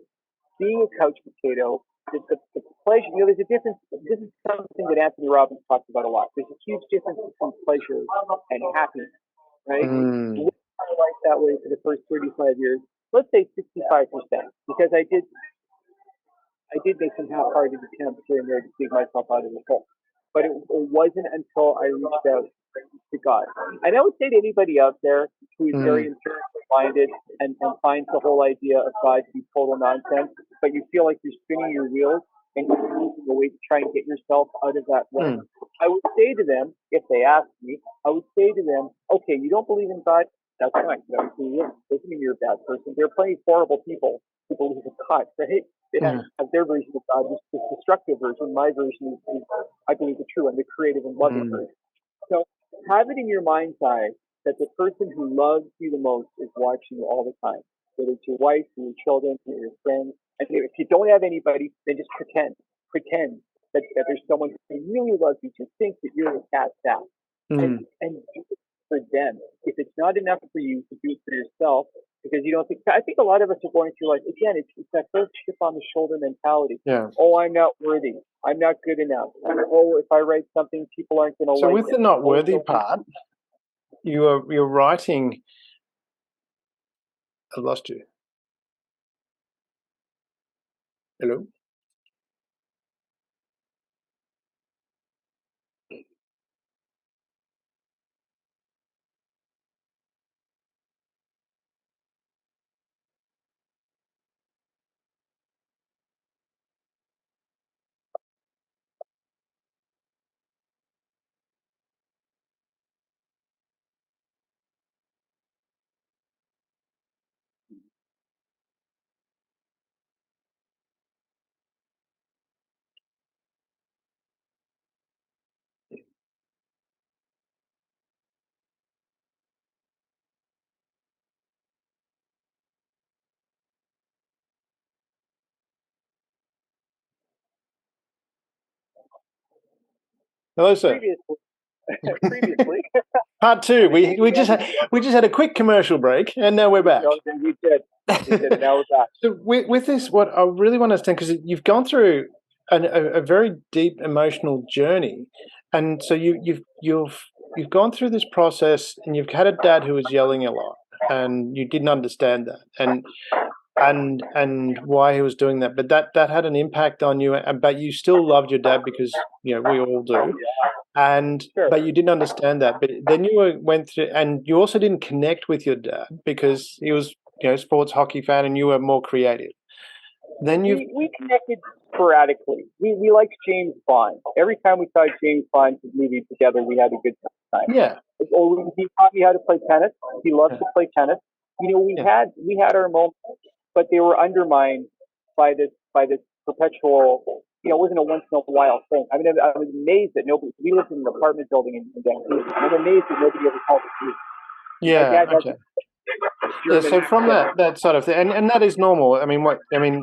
being a couch potato, the pleasure, there's a difference. This is something that Anthony Robbins talks about a lot. There's a huge difference between pleasure and happiness, right? mm. Living my life that way for the first 35 years, let's say 65%, because I did make some half-hearted attempts here and there to dig myself out of the hole. But it wasn't until I reached out to God. And I would say to anybody out there who is very Mm, empirically minded and finds the whole idea of God to be total nonsense, but you feel like you're spinning your wheels and you're losing a way to try and get yourself out of that rut. mm, I would say to them, if they ask me, I would say to them, okay, you don't believe in God? That's fine. Doesn't mean you're a bad person. There are plenty of horrible people who believe in God, right? They yeah, have their version of God, which is the destructive version. My version is I believe, the true and the creative and loving mm, version. So have it in your mind's eye that the person who loves you the most is watching you all the time, whether it's your wife, or your children, or your friends. And if you don't have anybody, then just pretend that there's someone who really loves you. Just think that you're the cat's ass, and mm. and do it for them. If it's not enough for you to do it for yourself, because you don't think. I think a lot of us are going through like again, it's that first chip on the shoulder mentality. Yeah. Oh, I'm not worthy. I'm not good enough. Oh, if I write something, people aren't going to So like with it. the not Oh, worthy part, you're writing. I lost you. Hello. Hello, sir. previously, previously, Part two. on the We Daily just had, we just had a quick commercial break, and now we're back. no, you did, and now we're back. So with this, what I really want to understand, because you've gone through a very deep emotional journey, and so you've gone through this process, and you've had a dad who was yelling a lot, and you didn't understand that, and why he was doing that, but that had an impact on you, but you still loved your dad because we all do, and Sure. but you didn't understand that. But then went through, and you also didn't connect with your dad because he was sports hockey fan, and you were more creative. Then you've we connected sporadically. We liked James Bond. Every time we saw a James Bond movie together, we had a good time. yeah He taught me how to play tennis. He loved yeah to play tennis. yeah We had our moments, but they were undermined by this perpetual. It wasn't a once in a while thing. I mean, I was amazed that nobody. We lived in an apartment building in Vancouver, and I'm amazed that nobody ever called us me. My yeah dad has okay. Yeah, so from that sort of thing, and that is normal. I mean,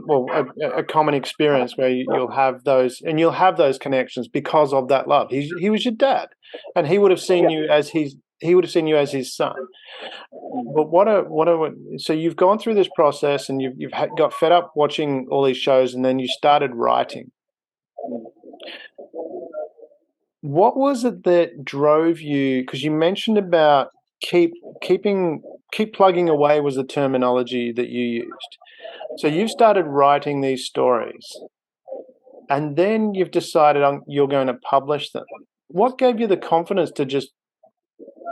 well, a common experience where you'll have those, and you'll have those connections because of that love. He was your dad, and he would have seen you as he would have seen you as his son. But so you've gone through this process, and got fed up watching all these shows, and then you started writing. What was it that drove you? Because you mentioned about keep plugging away was the terminology that you used. So you've started writing these stories, and then you've decided you're going to publish them. What gave you the confidence to just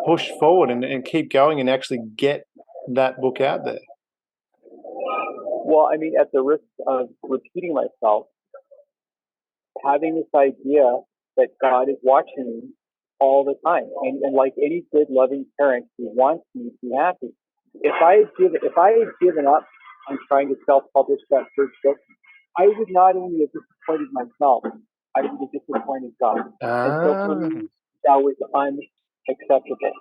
push forward and keep going and actually get that book out there? Well, I mean, at the risk of repeating myself, having this idea that God is watching me all the time, and like any good, loving parent, He wants me to be happy. If I had given up on trying to self-publish that first book, I would not only have disappointed myself, I would have disappointed God. And so for Ah, me, that was unacceptable.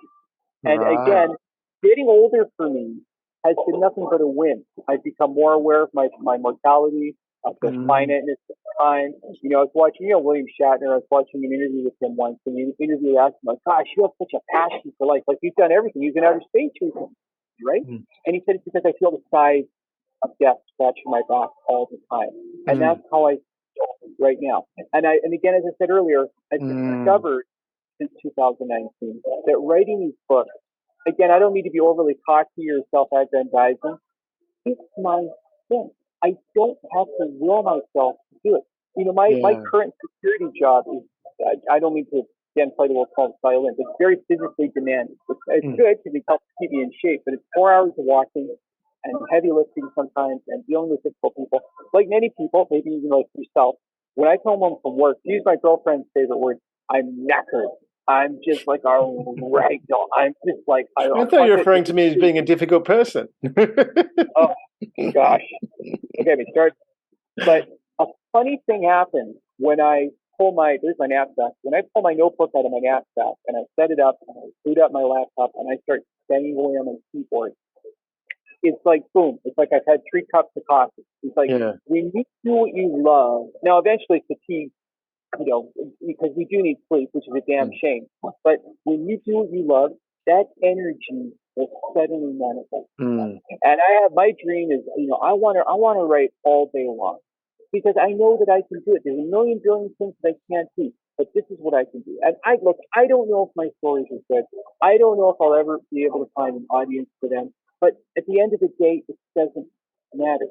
And right. again, getting older for me has been nothing but a win. I've become more aware of my mortality, of the Mm, finiteness of time. I was watching, William Shatner. I was watching an interview with him once, and the interviewer asked him, like, "Gosh, you have such a passion for life. Like, you've done everything. You've been outer space recently, right?" mm, And he said, "It's because I feel the size of death scratching my back all the time." And mm, that's how I feel right now. And again, as I said earlier, I've mm. discovered since 2019 that writing these books, again, I don't need to be overly cocky or self-aggrandizing. It's my thing. I don't have to will myself to do it. My Yeah. current security job is, I don't mean to again play the word called violin, but it's very physically demanding. It's Mm, good because it helps keep me in shape, but it's 4 hours of walking and heavy lifting sometimes and dealing with difficult people. Like many people, maybe even like yourself, when I come home from work, to use my girlfriend's favorite word, I'm knackered. I'm just like a rag doll. I'm just like I I'm thought you were unfit to referring to me as be. being a difficult person. Oh gosh, don't get me started. But a funny thing happens when I there's my knapsack. When I pull my notebook out of my knapsack and I set it up and I boot up my laptop and I start banging away on my keyboard, it's like boom. It's like I've had 3 cups of coffee. It's like Yeah. when you do what you love. Now, eventually, fatigue, because we do need sleep, which is a damn Mm, shame. But when you do what you love, that energy will suddenly manifest. mm. And my dream is, I want to write all day long because I know that I can do it. There's a million billion things that I can't do, but this is what I can do. And I don't know if my stories are good. I don't know if I'll ever be able to find an audience for them. But at the end of the day, it doesn't matter.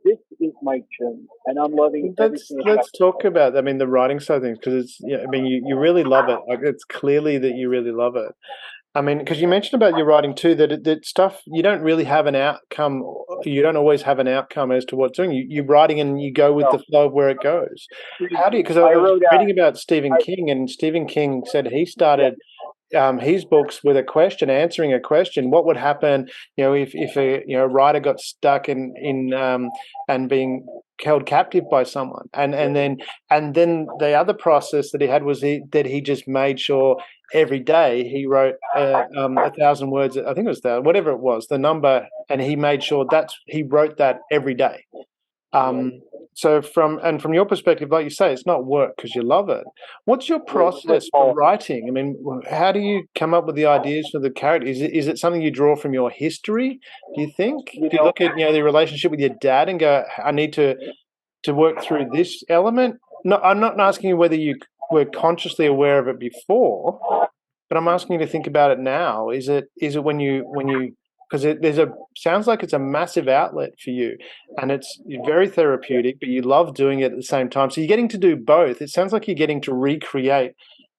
This is my journey, and I'm loving Let's everything about let's talk about, I mean, the writing side of things, because it's, yeah, I mean, you really love it. Like, it's clearly that you really love it. I mean, because you mentioned about your writing too, that stuff you don't really have an outcome. You don't always have an outcome as to what's doing. You're writing and you go with it. the flow of where it goes. How do you? Because I I was wrote reading about Stephen I, King, and Stephen King said he yeah, started his books with a question, answering a question. What would happen, if a writer got stuck in and being held captive by someone, and then the other process that he had was that he just made sure every day he wrote 1,000 words. I think it was whatever it was, the number, and he made sure he wrote that every day. right, Um, so from your perspective, like you say, it's not work because you love it. What's your right, process for Paul. writing? I mean, how do you come up with the ideas for the character? Is it something you draw from your history? Do you think? You Do you know, look at the relationship with your dad and go, I need to work through this element? No, I'm not asking you whether you were consciously aware of it before, but I'm asking you to think about it now. Is it when you because there's a sounds like it's a massive outlet for you, and it's very therapeutic, but you love doing it at the same time. So you're getting to do both. It sounds like you're getting to recreate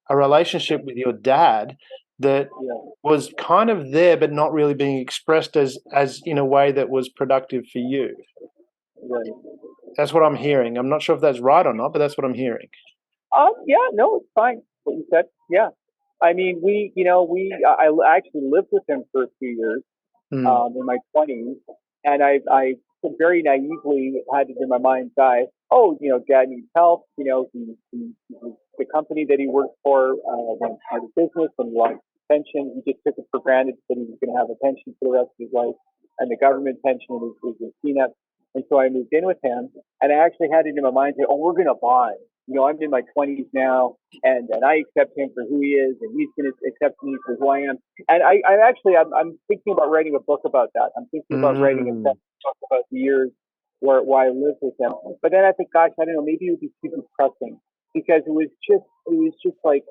a relationship with your dad that yeah, was kind of there, but not really being expressed as in a way that was productive for you. right. That's what I'm hearing. I'm not sure if that's right or not, but that's what I'm hearing. Yeah, no, it's fine. What you said. Yeah. I mean, I actually lived with him for a few years, Mm. in my 20s, and I very naively had it in my mind's eye, oh, Dad needs help. The company that he worked for went out of business and he lost his pension. He just took it for granted that he was going to have a pension for the rest of his life, and the government pension was a peanut. And so I moved in with him, and I actually had it in my mind, oh, we're going to bond. I'm in my 20s now, and I accept him for who he is, and he's going to accept me for who I am. And I'm thinking about writing a book about that. I'm thinking about writing a book Mm. about the years where I lived with him. But then I think, gosh, I don't know, maybe it would be too depressing because it was just like,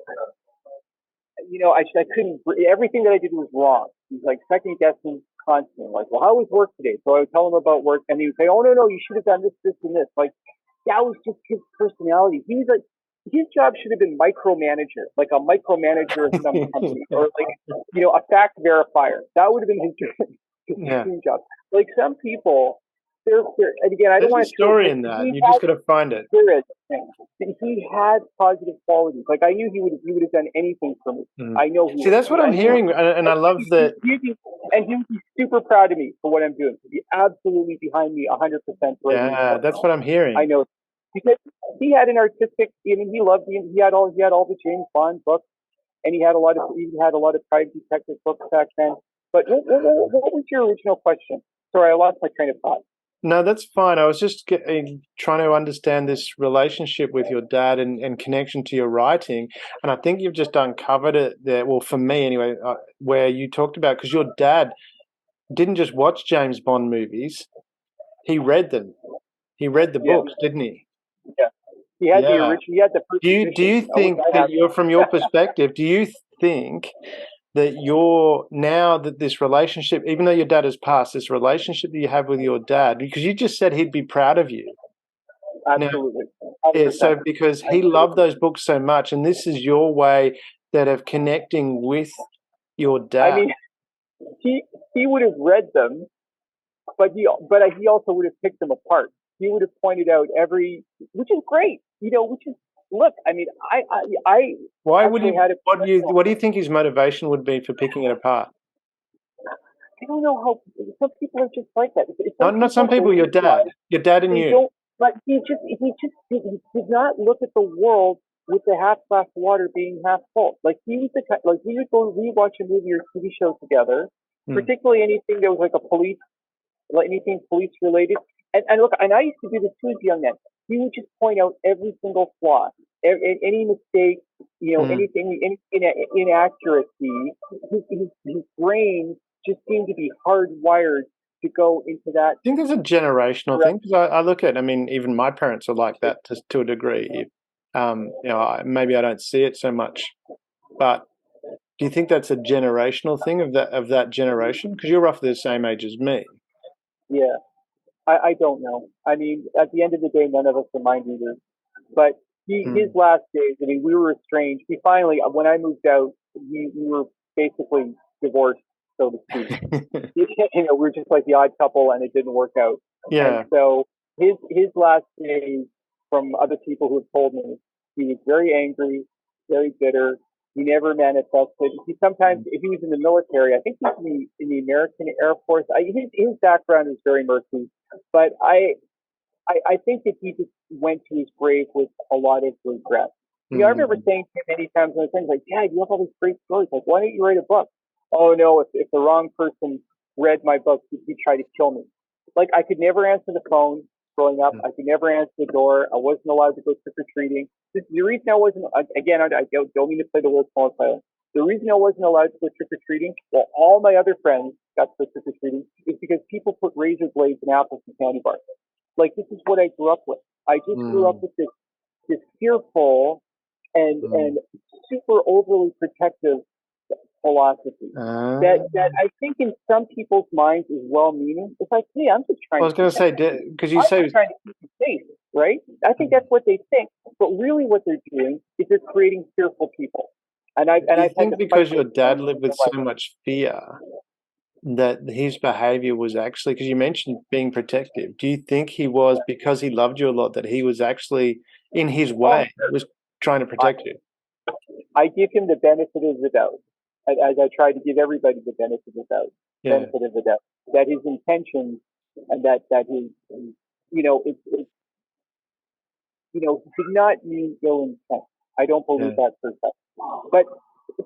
I couldn't. Everything that I did was wrong. He was like second guessing constantly. Like, well, how was work today? So I would tell him about work, and he would say, oh no, you should have done this, this, and this. Like that was just his personality. He's like. His job should have been micromanager, like a micromanager of some company, or like a fact verifier. That would have been his Yeah. dream job. Like some people, they're and again, I don't There's a want to throw. story Like, in that. he You had just got to find it. spirit. He had positive qualities. Like I knew he would have done anything for me. Mm. I know he See, would. that's what I'm I knew. hearing, and I love that. And he would be super proud of me for what I'm doing. He'd be absolutely behind me 100% for everything. Yeah, that's what I'm I hearing. know because he had an artistic. I mean, he loved. He had all the James Bond books, and he had a lot of private detective books back then. But what was your original question? Sorry, I lost my train of thought. No, that's fine. I was just trying to understand this relationship with your dad and connection to your writing. And I think you've just uncovered it there. Well, for me anyway, where you talked about, because your dad didn't just watch James Bond movies, he read them. He read the Yeah, books, didn't he? yeah. He had the Yeah. original. He had the first Do edition, you which think I that have. you're, from your perspective, do you think that you're, now that this relationship, even though your dad has passed, this relationship that you have with your dad, because you just said he'd be proud of you. Now, Absolutely, hundred yeah, percent. so because he loved those books so much, and this is your way that of connecting with your I dad. mean, he he would have read them, but he also would have picked them apart. He would have pointed out which is great. Which is look. I mean, I Why would actually he? had a What do you think his motivation would be for picking it apart? I don't know how some people are just like that. Some Not some people people. believe life. Your dad, and They you. don't. But he did not look at the world with the half glass of water being half full. Like he was the kind, like we would go rewatch a movie or TV show together, Hmm. particularly anything that was like anything police related. And look, and I used to do this too as a young man. He would just point out every single flaw, any mistake, Hmm. anything, any inaccuracy. His brain just seemed to be hardwired to go into that I think there's a generational thing, direction. because I look at, I mean, even my parents are like that to a degree. Maybe I don't see it so much, but do you think that's a generational thing of that generation? Because you're roughly the same age as me. Yeah, I don't know. I mean, at the end of the day, none of us are mind readers. But his Mm. last days, I mean, we were estranged. He finally, when I moved out, we were basically divorced, so to speak. We were just like the odd couple, and it didn't work out. And Yeah. so his last days, from other people who have told me, he was very angry, very bitter. He never manifested. He sometimes, if he was in the military, I think he was in the American Air Force. His background is very murky, but I think that he just went to his grave with a lot of regret. I remember Mm. saying to him many times when I was saying, like, Dad, you have all these great stories. Like, why don't you write a book? Oh, no, if the wrong person read my book, he'd try to kill me. Like, I could never answer the phone growing up. I could never answer the door. I wasn't allowed to go trick or treating. The reason I wasn't, again, I don't mean to play the word small silent. The reason I wasn't allowed to go trick or treating, while all my other friends got to go trick or treating, is because people put razor blades in apples and candy bars. Like this is what I grew up with. I just grew up Mm. with this fearful and Mm. super overly protective philosophy that I think in some people's minds is well meaning. It's like, hey, I'm just I trying to was going to protect say, you. because you I'm say, just trying to keep you safe, right? I think that's what they think. But really what they're doing is they're creating fearful people. And do you I've had think to fight because your those dad things in lived with my so life. much fear, that his behavior was actually, because you mentioned being protective. Do you think he was, because he loved you a lot, that he was actually, in his Oh, way, was trying to I, protect you? I give him the benefit of the doubt, as I try to give everybody the benefit of the doubt, Yeah, that his intentions and that his it's he did not mean ill intent. I don't believe yeah, that for a second. But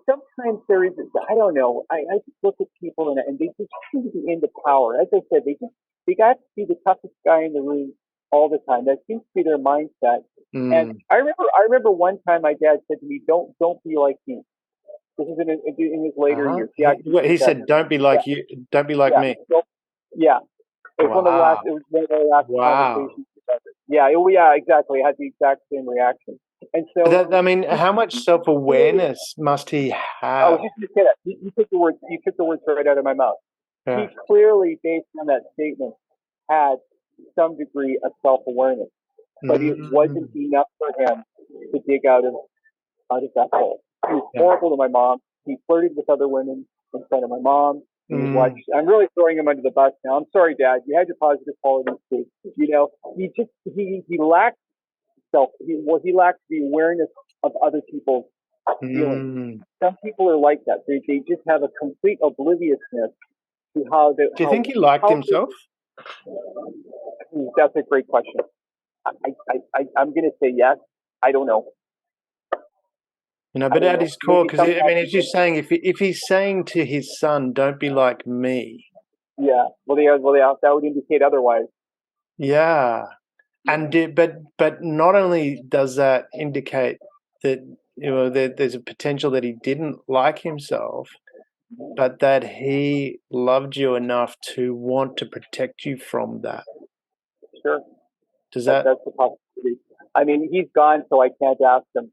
sometimes there is, I don't know, I just look at people and they just seem to be into power. As I said, they got to be the toughest guy in the room all the time. That seems to be their mindset. And mm, I remember one time my dad said to me, "Don't be like me." This is in his later uh-huh. years. He actually He said that. said, "Don't be Yeah, like you. Don't be like yeah. me." So, yeah. Wow, It was one of the last wow. conversations together. Yeah, yeah, exactly. I had the exact same reaction. And so That, I mean, he how much clearly, self-awareness must he oh, have? just say that. You took the words right out of my mouth. He Yeah. clearly, based on that statement, had some degree of self-awareness, but it wasn't Mm, enough for him to dig out of that hole. He was yeah. horrible to my mom. He flirted with other women in front of my mom. He was watching. Mm. I'm really throwing him under the bus now. I'm sorry, Dad. You had your positive qualities too. He lacked he lacks the awareness of other people's feelings. Mm. Some people are like that. They just have a complete obliviousness to Do you think he liked how himself? that's a great question. I'm going to say yes. I don't know. I But don't at know. his core, Maybe because I mean, sometimes. as you're saying, if he's saying to his son, "Don't be like me," Yeah. That would indicate otherwise. yeah, but not only does that indicate that there's a potential that he didn't like himself, but that he loved you enough to want to protect you from that. Sure. Does that? That's a possibility. I mean, he's gone, so I can't ask him.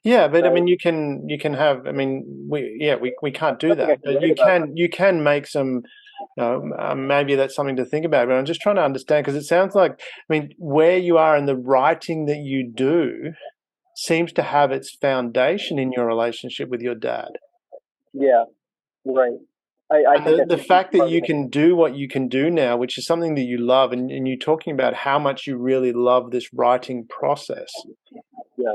Yeah, but I Right. mean, you can have. I mean, we can't do Something I that, can but write about. you can make some. Maybe that's something to think about. But I'm just trying to understand, because it sounds like, I mean, where you are in the writing that you do seems to have its foundation in your relationship with your dad. Yeah. Right. I And think the, that's the a huge fact that part you of it. can do what you can do now, which is something that you love, and you're talking about how much you really love this writing process Yeah.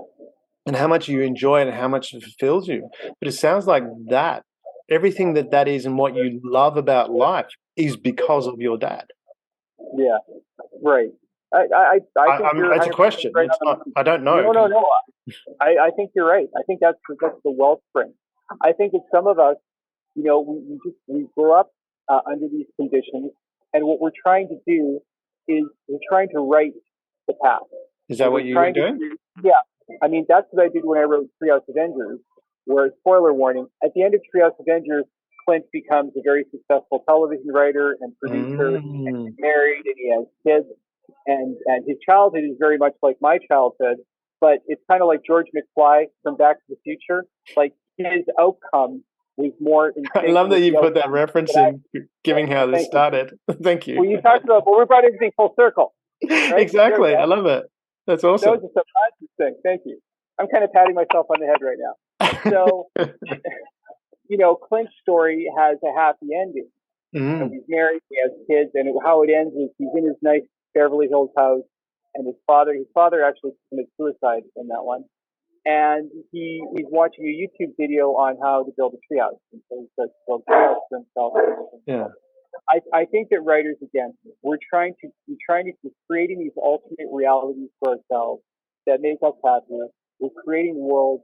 and how much you enjoy it and how much it fulfills you. But it sounds like that, everything that is and what you love about life is because of your dad. Yeah. Right. I think you're It's a 100% question. right on It's the not. money. I don't know. No, no, no. I think you're right. I think that's the wellspring. I think that some of us, we grow up under these conditions, and what we're trying to do is we're trying to right the past. Is that We're what you were trying to doing? do, yeah. I mean, that's what I did when I wrote Treehouse Avengers. Where, spoiler warning, at the end of Treehouse Avengers, Clint becomes a very successful television writer and producer, and he's Mm. married and he has kids, and his childhood is very much like my childhood, but it's kind of like George McFly from Back to the Future. Like his outcome was more in I sync love that with you the put that outcome reference that I. in, giving how this Thank you. started. Thank you. Well, you talked about, well, we brought everything full circle, right? There we Exactly. I go. love it. That's That awesome. was a subconscious thing. Thank you. I'm kind of patting myself on the head right now. So, Clint's story has a happy ending. Mm. He's married, he has kids, and how it ends is he's in his nice Beverly Hills house, and his father actually committed suicide in that one. And he's watching a YouTube video on how to build a treehouse. And so he starts to build a treehouse for himself. Yeah. I think that writers, again, we're creating these alternate realities for ourselves that make us happier. We're creating worlds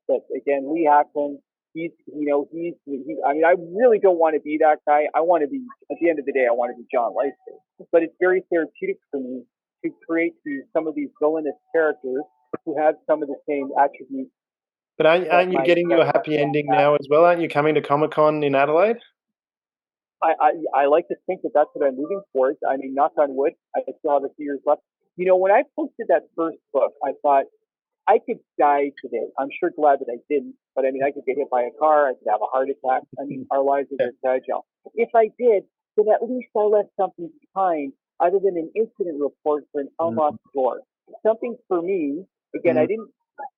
that, again, Lee Hackman, I mean, I really don't want to be that guy. I want to be, at the end of the day, I want to be John Leister. But it's very therapeutic for me to create some of these villainous characters who have some of the same attributes But aren't you getting that your happy ending now as well? Aren't you coming to Comic Con in Adelaide? I like to think that that's what I'm moving towards. I mean, knock on wood, I still have a few years left. When I posted that first book, I thought I could die today. I'm sure glad that I didn't, but I mean, I could get hit by a car, I could have a heart attack. I mean, our lives are Yeah. very fragile. If I did, then at least I left something behind other than an incident report for an Mm. unlocked door. Something for me, again, I Mm. didn't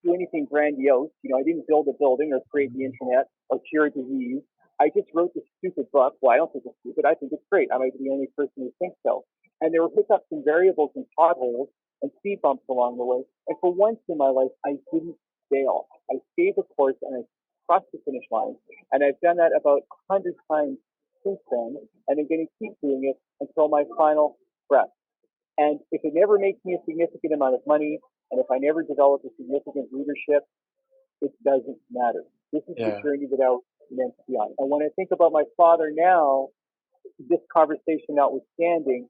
do anything grandiose. I didn't build a building or create the internet or cure a disease. I just wrote this stupid book. Well, I don't think it's stupid. I think it's great. I might be the only person who thinks so. And there were hiccups and variables and potholes and speed bumps along the way. And for once in my life, I didn't fail. I stayed the course and I crossed the finish line. And I've done that about 100 times since then. And I'm going to keep doing it until my final breath. And if it never makes me a significant amount of money, and if I never develop a significant leadership, it doesn't matter. This is the Yeah. journey that I was meant to be on. And when I think about my father now, this conversation notwithstanding,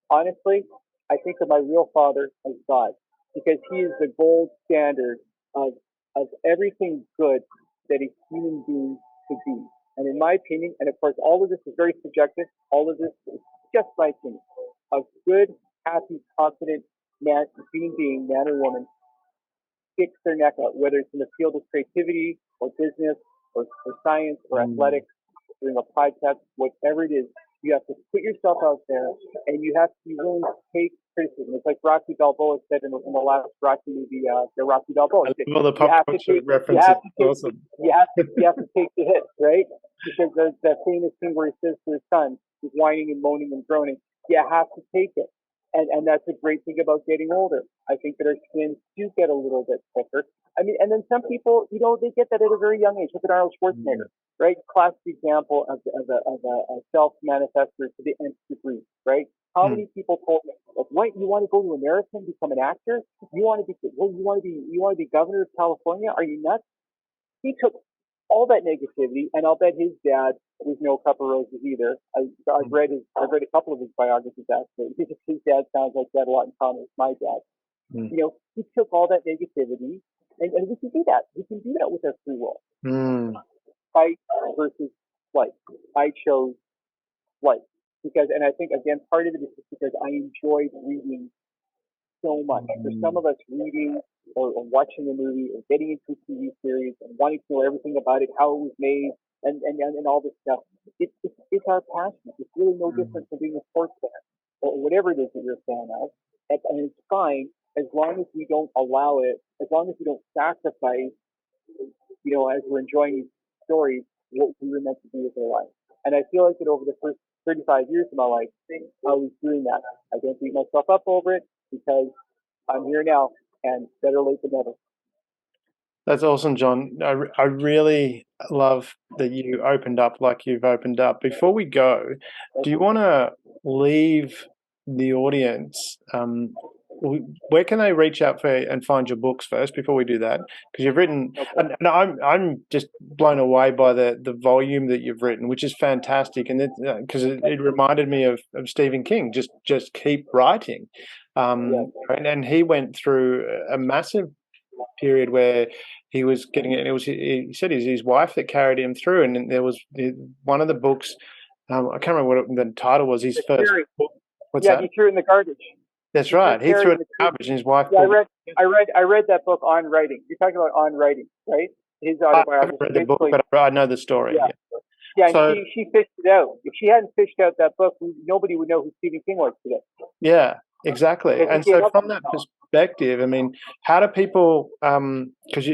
honestly, I think of my real father as God, because he is the gold standard of of everything good that a human being could be. And in my opinion, and of course all of this is very subjective, all of this is just my opinion, a good, happy, confident man, human being, man or woman, sticks their neck out, whether it's in the field of creativity or business or science or athletics, doing a podcast, whatever it is, you have to put yourself out there and you have to be willing to take criticism. It's like Rocky Balboa said in the last Rocky movie, the Rocky Balboa. I love all the You pop have to culture take, you references. have to take, Awesome. you have to take the hits, right? Because there's that famous thing where he says to his son, he's whining and moaning and groaning, you have to take it. And that's a great thing about getting older. I think that our skins do get a little bit thicker. I mean, and then some people, they get that at a very young age. Look at Arnold Schwarzenegger, right? Classic example of a self-manifester to the nth degree, right? How many people told me, like, what, you want to go to America and become an actor? You want to be governor of California? Are you nuts? He took all that negativity, and I'll bet his dad was no cup of roses either. I've read a couple of his biographies actually. His dad sounds like he had a lot in common with my dad. He took all that negativity, and we can do that. We can do that with our free will. Fight versus flight. I chose flight because, and I think again, part of it is just because I enjoyed reading so much. For some of us, reading or watching a movie or getting into a TV series and wanting to know everything about it, how it was made, and all this stuff, it's our passion. It's really no different from being a sports fan or whatever it is that you're a fan of. And it's fine as long as we don't allow it, as long as we don't sacrifice, as we're enjoying these stories, what we were meant to do with our life. And I feel like that over the first 35 years of my life, I was doing that. I don't beat myself up over it because I'm here now, and better late than never. That's awesome, John. I really love that you opened up like you've opened up. Before we go, do you want to leave the audience? Where can they reach out for and find your books first before we do that? Because you've written, and I'm just blown away by the volume that you've written, which is fantastic. And because it reminded me of Stephen King. Just keep writing. And he went through a massive period where he was getting it, and he said it was his wife that carried him through. And there was one of the books, I can't remember what the title was. His first book. What's that? He threw it in the garbage. That's right. He threw it in the garbage, and his wife. Yeah, I read that book on writing. You're talking about On Writing, right? His autobiography. I haven't read the book, but I know the story. Yeah, so, and she fished it out. If she hadn't fished out that book, nobody would know who Stephen King was today. Yeah, exactly. And so from that perspective, I mean, how do people? Because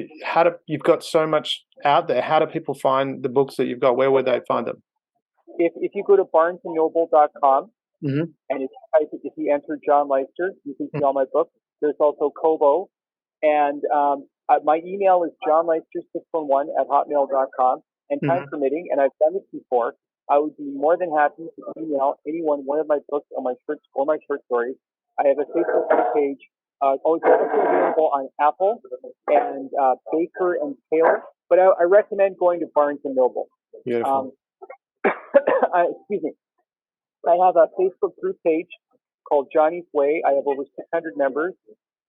you've got so much out there. How do people find the books that you've got? Where would they find them? If you go to barnesandnoble.com and if you enter John Leister, you can see all my books. There's also Kobo, and my email is johnleister611@hotmail.com. And time permitting, and I've done this before, I would be more than happy to email anyone one of my books or my short stories. I have a Facebook page. It's also available on Apple and Baker and Taylor, but I recommend going to Barnes and Noble. Beautiful. Excuse me. I have a Facebook group page called Johnny's Way. I have over 600 members,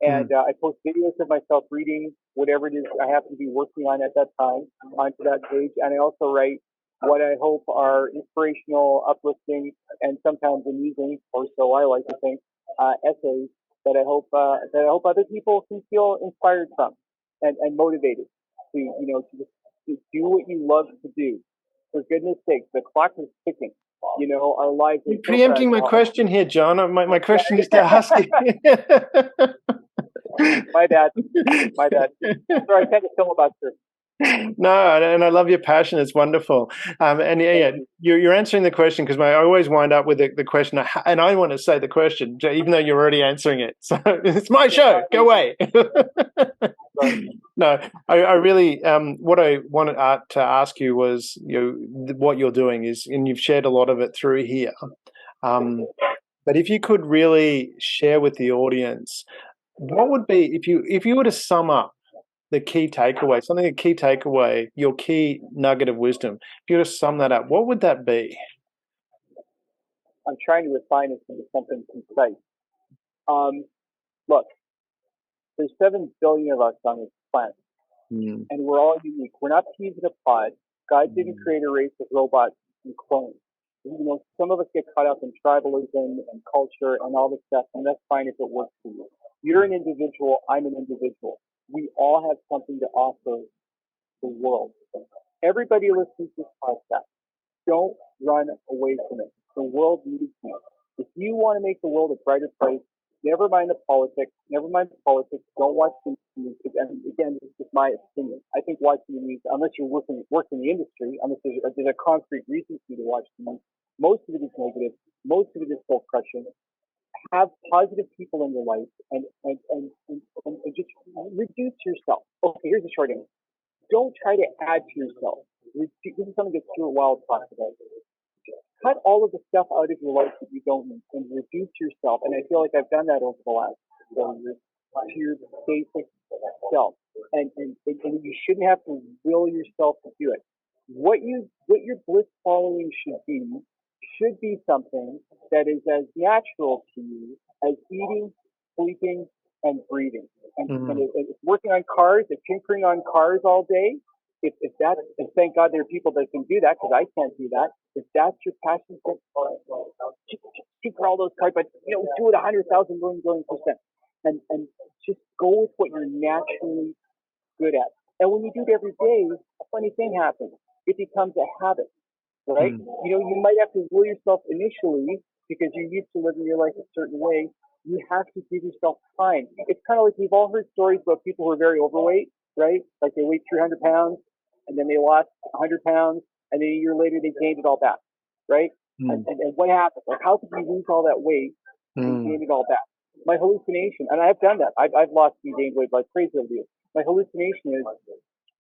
and I post videos of myself reading whatever it is I happen to be working on at that time onto that page. And I also write what I hope are inspirational, uplifting, and sometimes amusing, or so I like to think, essays that I hope other people can feel inspired from and motivated to do what you love to do. For goodness sake, the clock is ticking. Our lives. You're preempting my question here, John. My question is to ask you. My bad. Sorry, I tend to filibuster. No, and I love your passion. It's wonderful. And yeah, you're answering the question because I always wind up with the question, and I want to say the question, even though you're already answering it. So it's my show. Go away. No, I really, what I wanted to ask you was, what you're doing is, and you've shared a lot of it through here. But if you could really share with the audience, what would be, if you were to sum up the key takeaway, a key takeaway, your key nugget of wisdom, if you were to sum that up, what would that be? I'm trying to refine it into something concise. Look, there's 7 billion of us on this planet, and we're all unique. We're not peas in a pod. God didn't create a race of robots and clones. Some of us get caught up in tribalism and culture and all this stuff, and that's fine if it works for you. You're an individual. I'm an individual. We all have something to offer the world. Everybody listening to this podcast, don't run away from it. The world needs you. If you want to make the world a brighter place, never mind the politics. Don't watch the news. And again, this is just my opinion. I think watching the news, unless you're working in the industry, unless there's a concrete reason for you to watch the news, most of it is negative. Most of it is soul crushing. Have positive people in your life and just reduce yourself. Okay, here's the short answer. Don't try to add to yourself. This is something that Stuart Wilde talks about. Cut all of the stuff out of your life that you don't need and reduce yourself. And I feel like I've done that over the last 4 years to your basic self. And you shouldn't have to will yourself to do it. What your bliss following should be something that is as natural to you as eating, sleeping, and breathing. And if working on cars, if tinkering on cars all day, if thank God there are people that can do that, because I can't do that. If that's your passion, tinker all those cars, but do it 100,000 million percent, and just go with what you're naturally good at. And when you do it every day, a funny thing happens. It becomes a habit. Right? You might have to will yourself initially because you're used to living your life a certain way. You have to give yourself time. It's kind of like we've all heard stories about people who are very overweight, right? Like they weighed 300 pounds and then they lost 100 pounds and then a year later they gained it all back, right? And what happened? Like, how could you lose all that weight and gain it all back? My hallucination, and I've done that. I've lost and gained weight like crazy over the years. My hallucination is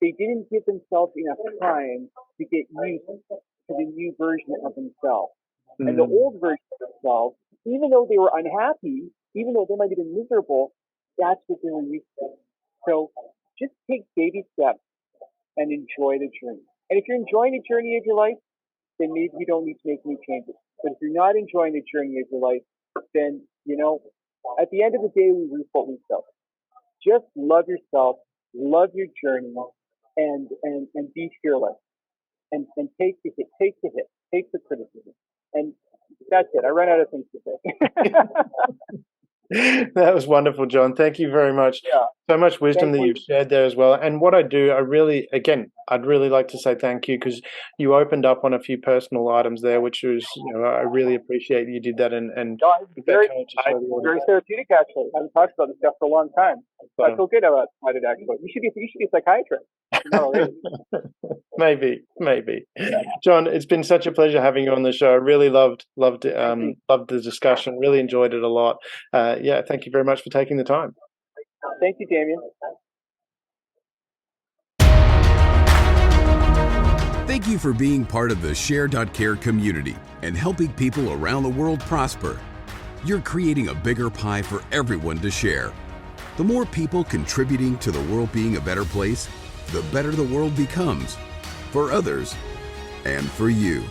they didn't give themselves enough time to get used to the new version of themselves. And the old version of themselves, even though they were unhappy, even though they might have been miserable, that's what they were used to. So just take baby steps and enjoy the journey. And if you're enjoying the journey of your life, then maybe you don't need to make any changes. But if you're not enjoying the journey of your life, then, at the end of the day, we reap what we sow. Just love yourself, love your journey, and be fearless. And take the hit, take the criticism. And that's it. I ran out of things to say. That was wonderful, John. Thank you very much. Yeah. So much wisdom that you've shared there as well. And what I do, I'd really like to say thank you because you opened up on a few personal items there, which was, I really appreciate that you did that. And no, very therapeutic, actually. I haven't talked about this stuff for a long time. So I feel good about it, actually. You should be a psychiatrist. Maybe. John, it's been such a pleasure having you on the show. I really loved the discussion. Really enjoyed it a lot. Thank you very much for taking the time. Thank you, Damien. Thank you for being part of the Share.care community and helping people around the world prosper. You're creating a bigger pie for everyone to share. The more people contributing to the world being a better place, the better the world becomes for others and for you.